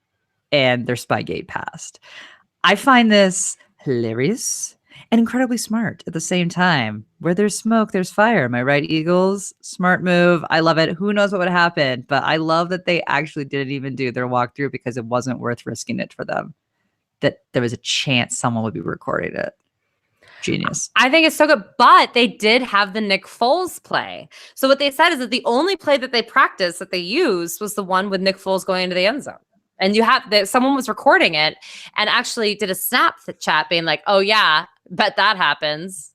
and their Spygate past. I find this hilarious and incredibly smart at the same time. Where there's smoke, there's fire. Am I right, Eagles? Smart move. I love it. Who knows what would happen? But I love that they actually didn't even do their walkthrough because it wasn't worth risking it for them. That there was a chance someone would be recording it. Genius. I think it's so good. But they did have the Nick Foles play. So what they said is that the only play that they practiced, that they used, was the one with Nick Foles going into the end zone. And you have that someone was recording it and actually did a snap chat being like, "Oh yeah, bet that happens."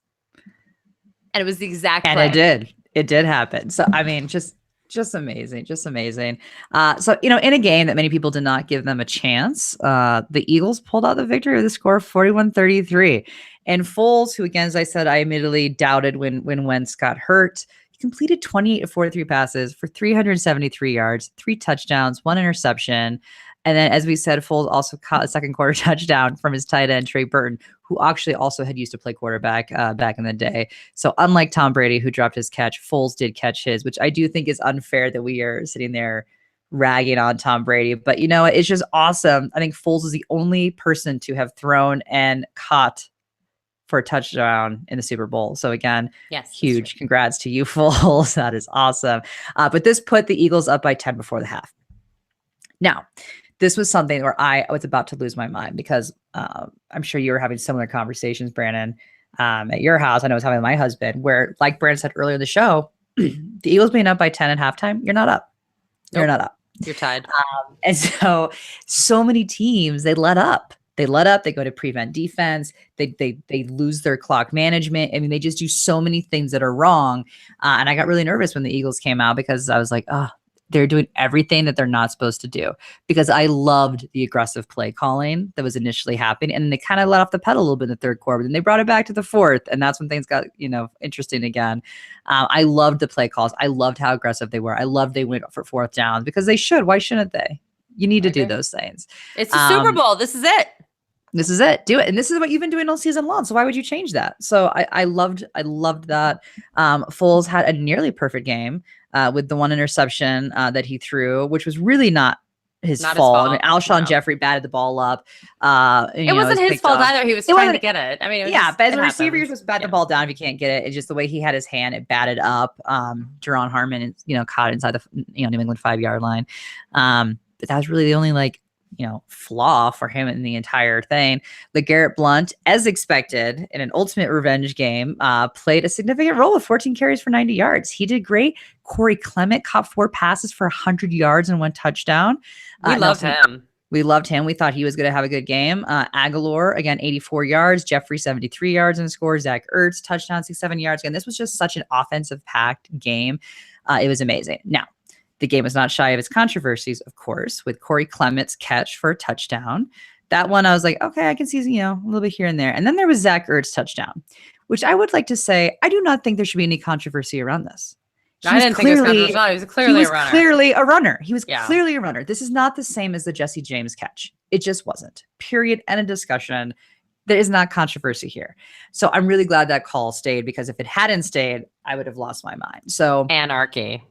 And it was the exact play. And it did happen. So I mean, just amazing, just amazing. So in a game that many people did not give them a chance, the Eagles pulled out the victory with a score of 41-33. And Foles, who again, as I said, I admittedly doubted when Wentz got hurt, completed 28 of 43 passes for 373 yards, 3 touchdowns, 1 interception. And then, as we said, Foles also caught a second quarter touchdown from his tight end, Trey Burton, who actually also had used to play quarterback back in the day. So unlike Tom Brady, who dropped his catch, Foles did catch his, which I do think is unfair that we are sitting there ragging on Tom Brady. But it's just awesome. I think Foles is the only person to have thrown and caught for a touchdown in the Super Bowl. So again, yes, huge congrats to you, Foles. That is awesome. But this put the Eagles up by 10 before the half. Now, this was something where I was about to lose my mind because I'm sure you were having similar conversations, Brandon, at your house. I know I was having with my husband, where, like Brandon said earlier in the show, the Eagles being up by 10 at halftime, you're not up. You're not up. You're tied. And so many teams, they let up. They go to prevent defense. They lose their clock management. I mean, they just do so many things that are wrong. And I got really nervous when the Eagles came out because I was like, oh, they're doing everything that they're not supposed to do, because I loved the aggressive play calling that was initially happening. And they kind of let off the pedal a little bit in the third quarter, but then they brought it back to the fourth. And that's when things got, interesting again. I loved the play calls. I loved how aggressive they were. I loved they went for 4th downs because they should. Why shouldn't they? You need to do those things. It's the Super Bowl. This is it. This is it. Do it. And this is what you've been doing all season long. So why would you change that? So I loved that. Foles had a nearly perfect game with the one interception that he threw, which was really not his Not his fault. fault. I mean, Alshon No. Jeffrey batted the ball up. It wasn't his fault either. He was trying to get it. I mean, but as a receiver, you're supposed to bat Yeah. the ball down if you can't get it. It's just the way he had his hand, it batted up. Jerron Harmon, caught inside the New England 5-yard line. But that was really the only flaw for him in the entire thing. LeGarrette Blount, as expected, in an ultimate revenge game, played a significant role with 14 carries for 90 yards. He did great. Corey Clement caught 4 passes for 100 yards and 1 touchdown. We loved him. We loved him. We thought he was going to have a good game. Aguilar, again, 84 yards. Jeffrey, 73 yards in the score. Zach Ertz, touchdown, 67 yards. Again, this was just such an offensive-packed game. It was amazing. Now, the game was not shy of its controversies, of course, with Corey Clement's catch for a touchdown. That one, I was like, okay, I can see, a little bit here and there. And then there was Zach Ertz touchdown, which I would like to say, I do not think there should be any controversy around this. I didn't think it was controversial. He was clearly a runner. Clearly a runner. He was clearly a runner. This is not the same as the Jesse James catch. It just wasn't. Period. End of discussion. There is not controversy here. So I'm really glad that call stayed, because if it hadn't stayed, I would have lost my mind. So anarchy.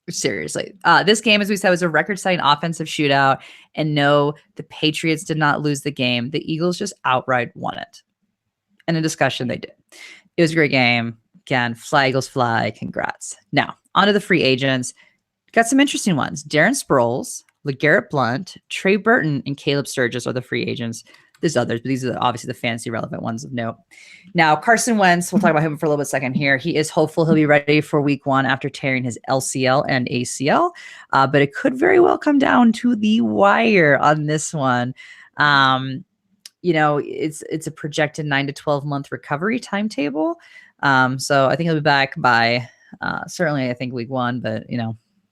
Seriously. This game, as we said, was a record-setting offensive shootout. And no, the Patriots did not lose the game. The Eagles just outright won it. In a discussion, they did. It was a great game. Again, fly Eagles fly. Congrats. Now, on to the free agents. Got some interesting ones. Darren Sproles, LeGarrette Blount, Trey Burton, and Caleb Sturgis are the free agents. There's others, but these are obviously the fantasy relevant ones of note. Now, Carson Wentz, we'll talk about him for a little bit second here. He is hopeful he'll be ready for week 1 after tearing his LCL and ACL, but it could very well come down to the wire on this one. It's a projected 9 to 12 month recovery timetable. So I think he'll be back by certainly, I think, week 1, but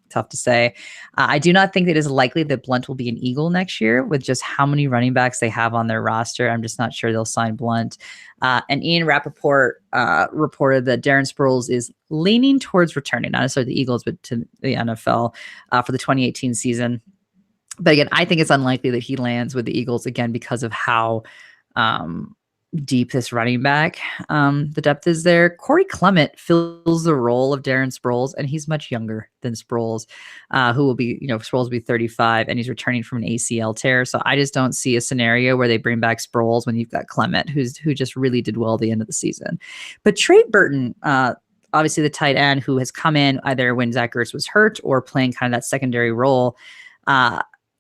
tough to say. I do not think it is likely that Blount will be an Eagle next year with just how many running backs they have on their roster. I'm just not sure they'll sign Blount. And Ian Rappaport reported that Darren Sproles is leaning towards returning, not necessarily the Eagles, but to the NFL for the 2018 season. But again, I think it's unlikely that he lands with the Eagles again because of how deep this running back, the depth is there. Corey Clement fills the role of Darren Sproles, and he's much younger than Sproles, who will be, Sproles will be 35, and he's returning from an ACL tear. So I just don't see a scenario where they bring back Sproles when you've got Clement, who just really did well at the end of the season. But Trey Burton, obviously the tight end who has come in either when Zach Ertz was hurt or playing kind of that secondary role,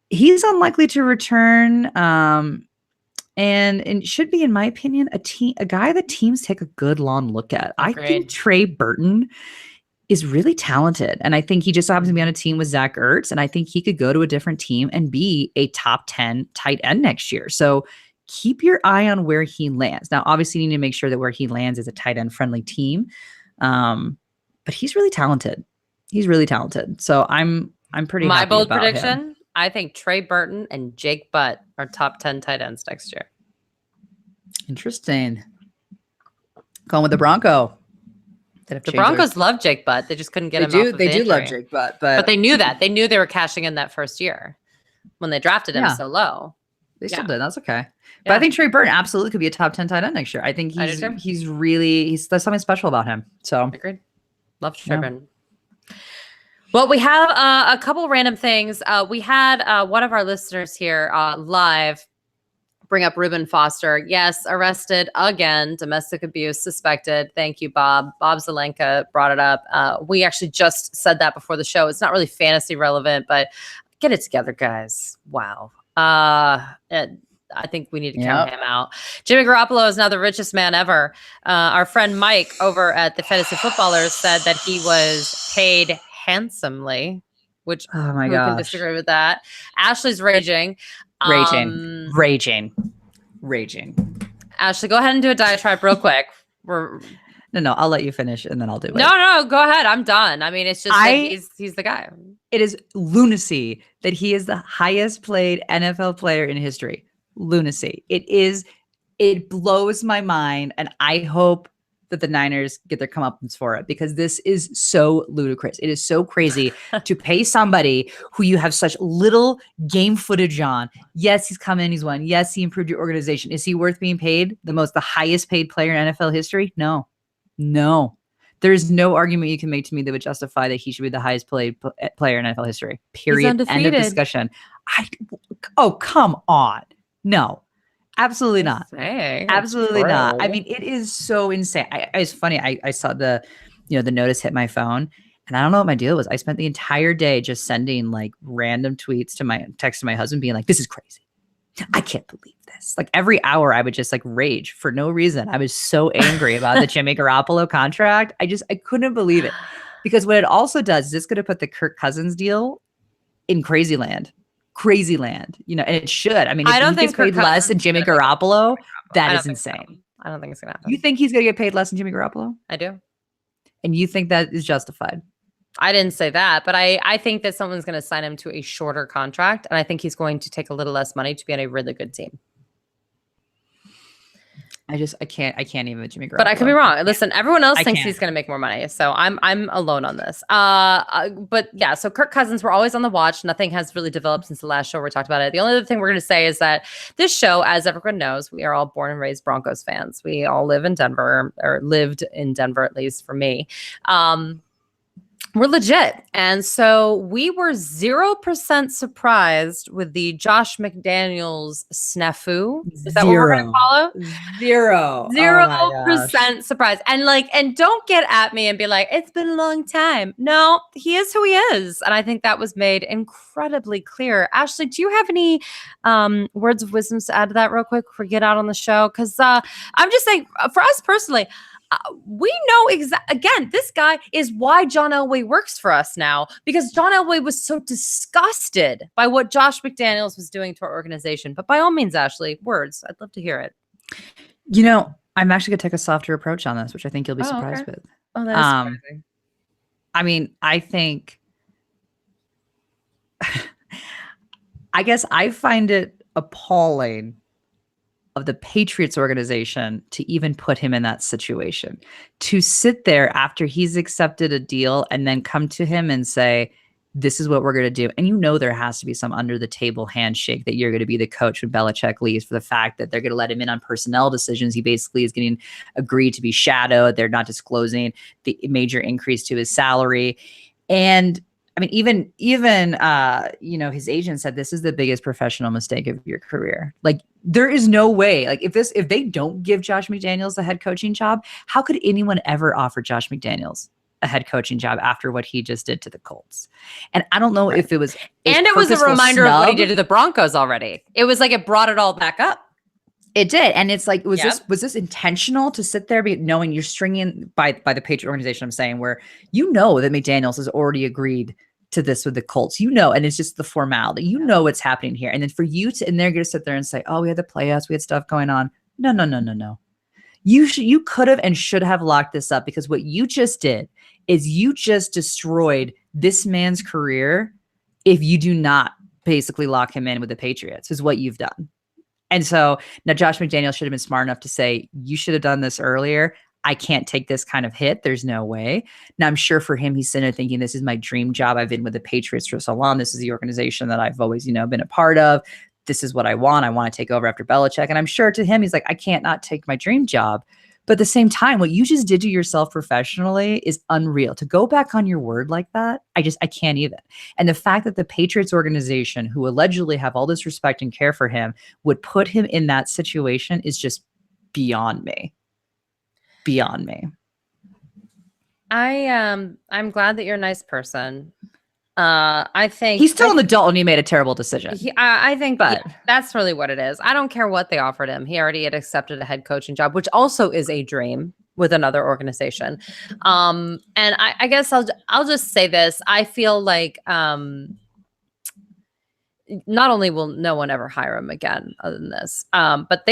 he's unlikely to return. And it should be, in my opinion, a guy that teams take a good long look at. Agreed. I think Trey Burton is really talented. And I think he just happens to be on a team with Zach Ertz. And I think he could go to a different team and be a top 10 tight end next year. So keep your eye on where he lands. Now, obviously, you need to make sure that where he lands is a tight end friendly team. But he's really talented. He's really talented. So I'm pretty happy My bold about prediction, him. I think Trey Burton and Jake Butt are top 10 tight ends next year. Interesting. Going with the Bronco. The Broncos love Jake Butt. They just couldn't get him off of the They do love injury. Jake Butt. But they knew that. They knew they were cashing in that first year when they drafted him so low. They still did. That's okay. But I think Trey Burton absolutely could be a top 10 tight end next year. I think there's something special about him. So agreed. Love Trey Burton. Well, we have a couple random things. We had one of our listeners here live bring up Reuben Foster. Yes, arrested again, domestic abuse suspected. Thank you, Bob. Bob Zelenka brought it up. We actually just said that before the show. It's not really fantasy relevant, but get it together, guys. Wow. I think we need to count him out. Jimmy Garoppolo is now the richest man ever. Our friend Mike over at the Fantasy Footballers said that he was paid handsomely, which oh my who gosh, can disagree with that? Ashley's raging. Raging. Ashley, go ahead and do a diatribe real quick. No, I'll let you finish and then I'll do it. No, go ahead. I'm done. I mean, it's just he's the guy. It is lunacy that he is the highest paid NFL player in history. Lunacy. It blows my mind, and I hope that the Niners get their comeuppance for it, because this is so ludicrous. It is so crazy to pay somebody who you have such little game footage on. Yes, he's come in, he's won. Yes, he improved your organization. Is he worth being paid the highest paid player in NFL history? No. There is no argument you can make to me that would justify that he should be the highest paid player in NFL history. Period. End of discussion. Oh, come on. No, absolutely not. Absolutely not. I mean, it is so insane. It's funny. I saw the notice hit my phone, and I don't know what my deal was. I spent the entire day just sending like random tweets to my husband being like, this is crazy. I can't believe this. Like every hour I would just like rage for no reason. I was so angry about the Jimmy Garoppolo contract. I couldn't believe it. Because what it also does is it's going to put the Kirk Cousins deal in crazy land, and it should. I mean, if he gets paid less than Jimmy Garoppolo, that is insane. I don't think it's going to happen. You think he's going to get paid less than Jimmy Garoppolo? I do. And you think that is justified? I didn't say that, but I think that someone's going to sign him to a shorter contract, and I think he's going to take a little less money to be on a really good team. I can't even with Jimmy Garoppolo. But I could be wrong. Listen, everyone else thinks he's going to make more money, so I'm alone on this. But yeah, so Kirk Cousins, we're always on the watch. Nothing has really developed since the last show we talked about it. The only other thing we're going to say is that this show, as everyone knows, we are all born and raised Broncos fans. We all live in Denver, or lived in Denver, at least for me. We're legit. And so we were 0% surprised with the Josh McDaniels snafu. Is that what we're going to call it? 0% surprised. And don't get at me and be like, it's been a long time. No, he is who he is. And I think that was made incredibly clear. Ashley, do you have any words of wisdom to add to that real quick before we get out on the show? Because I'm just saying, for us personally, we know again, this guy is why John Elway works for us now, because John Elway was so disgusted by what Josh McDaniels was doing to our organization. But by all means, Ashley, words. I'd love to hear it. I'm actually going to take a softer approach on this, which I think you'll be surprised with. Oh, that's surprising. I mean, I think, I guess I find it appalling of the Patriots organization to even put him in that situation, to sit there after he's accepted a deal and then come to him and say, this is what we're going to do. And there has to be some under the table handshake that you're going to be the coach when Belichick leaves, for the fact that they're going to let him in on personnel decisions. He basically is getting agreed to be shadowed. They're not disclosing the major increase to his salary. And I mean, even his agent said this is the biggest professional mistake of your career. Like, there is no way. Like, if they don't give Josh McDaniels the head coaching job, how could anyone ever offer Josh McDaniels a head coaching job after what he just did to the Colts? And I don't know if it was, and it was a reminder of what he did to the Broncos already. It was like it brought it all back up. It did. And it's like, was this intentional to sit there knowing you're stringing by the Patriot organization, I'm saying, where that McDaniels has already agreed to this with the Colts, and it's just the formality, what's happening here. And then for you and they're going to sit there and say, oh, we had the playoffs, we had stuff going on. No. You could have and should have locked this up, because what you just did is you just destroyed this man's career if you do not basically lock him in with the Patriots, is what you've done. And so now Josh McDaniels should have been smart enough to say, you should have done this earlier. I can't take this kind of hit. There's no way. Now, I'm sure for him, he's sitting there thinking, this is my dream job. I've been with the Patriots for so long. This is the organization that I've always, been a part of. This is what I want. I want to take over after Belichick. And I'm sure to him, he's like, I can't not take my dream job. But at the same time, what you just did to yourself professionally is unreal. To go back on your word like that, I can't even. And the fact that the Patriots organization, who allegedly have all this respect and care for him, would put him in that situation is just beyond me. Beyond me. I'm glad that you're a nice person. I think he's still an adult and he made a terrible decision. I think that's really what it is. I don't care what they offered him. He already had accepted a head coaching job, which also is a dream with another organization. And I guess I'll just say this. I feel like not only will no one ever hire him again other than this, but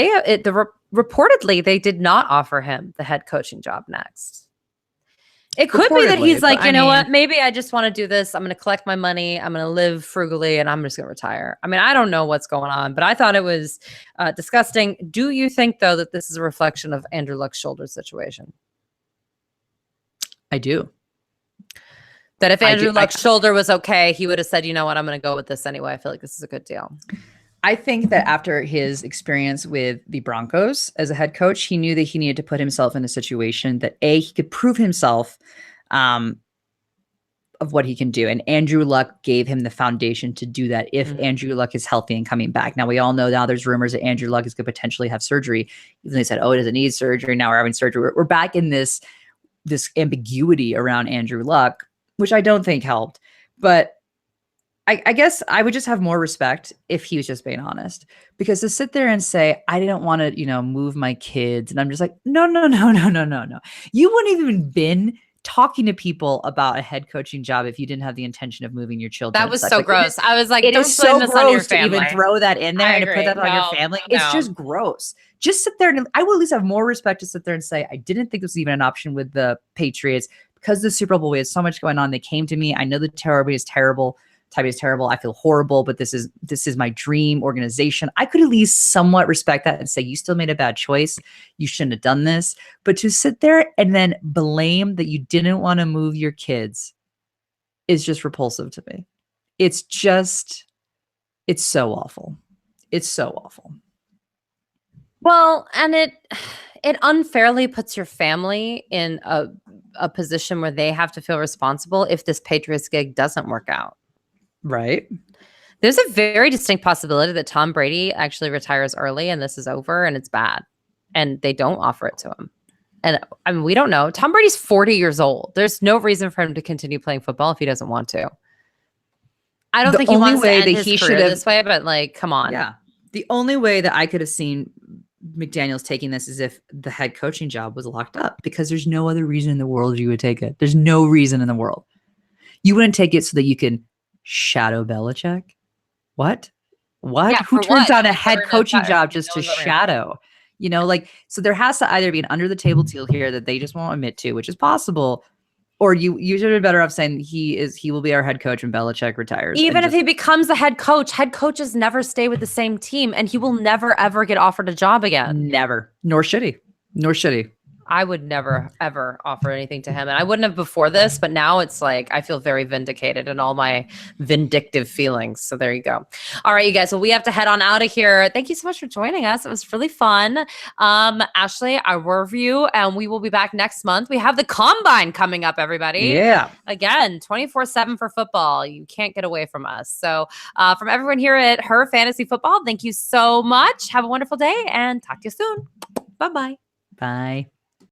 reportedly they did not offer him the head coaching job next. It could be that he's like, what, maybe I just want to do this. I'm going to collect my money. I'm going to live frugally and I'm just going to retire. I mean, I don't know what's going on, but I thought it was disgusting. Do you think, though, that this is a reflection of Andrew Luck's shoulder situation? I do. That if Andrew Luck's shoulder was okay, he would have said, you know what, I'm going to go with this anyway. I feel like this is a good deal. I think that after his experience with the Broncos as a head coach, he knew that he needed to put himself in a situation that he could prove himself of what he can do. And Andrew Luck gave him the foundation to do that if Andrew Luck is healthy and coming back. Now, we all know now there's rumors that Andrew Luck is going to potentially have surgery. Even though they said, oh, he doesn't need surgery. Now we're having surgery. We're back in this ambiguity around Andrew Luck, which I don't think helped. But I guess I would just have more respect if he was just being honest, because to sit there and say, I didn't want to, move my kids. And I'm just like, no. You wouldn't even been talking to people about a head coaching job if you didn't have the intention of moving your children. That was so gross. I was like, it is so gross to even family. throw that in there and to put that on your family. No. It's just gross. Just sit there, and I will at least have more respect to sit there and say, I didn't think this was even an option with the Patriots because the Super Bowl, we had so much going on. They came to me. I know the Terror is terrible. Type is terrible. I feel horrible, but this is my dream organization. I could at least somewhat respect that and say, you still made a bad choice. You shouldn't have done this. But to sit there and then blame that you didn't want to move your kids is just repulsive to me. It's so awful. It's so awful. Well, and it unfairly puts your family in a position where they have to feel responsible if this Patriots gig doesn't work out. Right. There's a very distinct possibility that Tom Brady actually retires early and this is over and it's bad and they don't offer it to him. And I mean, we don't know. Tom Brady's 40 years old. There's no reason for him to continue playing football if he doesn't want to. I don't think he wants to end his career this way, but like, come on. Yeah. The only way that I could have seen McDaniels taking this is if the head coaching job was locked up, because there's no other reason in the world you would take it. There's no reason in the world. You wouldn't take it so that you can shadow Belichick? What? Yeah, who turns down a head coaching job just to shadow? So there has to either be an under the table deal here that they just won't admit to, which is possible, or you should have been better off saying he will be our head coach when Belichick retires. Even if he becomes the head coaches never stay with the same team, and he will never ever get offered a job again. Never. Nor should he. I would never, ever offer anything to him. And I wouldn't have before this, but now it's like, I feel very vindicated in all my vindictive feelings. So there you go. All right, you guys. Well, we have to head on out of here. Thank you so much for joining us. It was really fun. Ashley, I love you. And we will be back next month. We have the Combine coming up, everybody. Yeah. Again, 24/7 for football. You can't get away from us. So from everyone here at Her Fantasy Football, thank you so much. Have a wonderful day and talk to you soon. Bye-bye. Bye.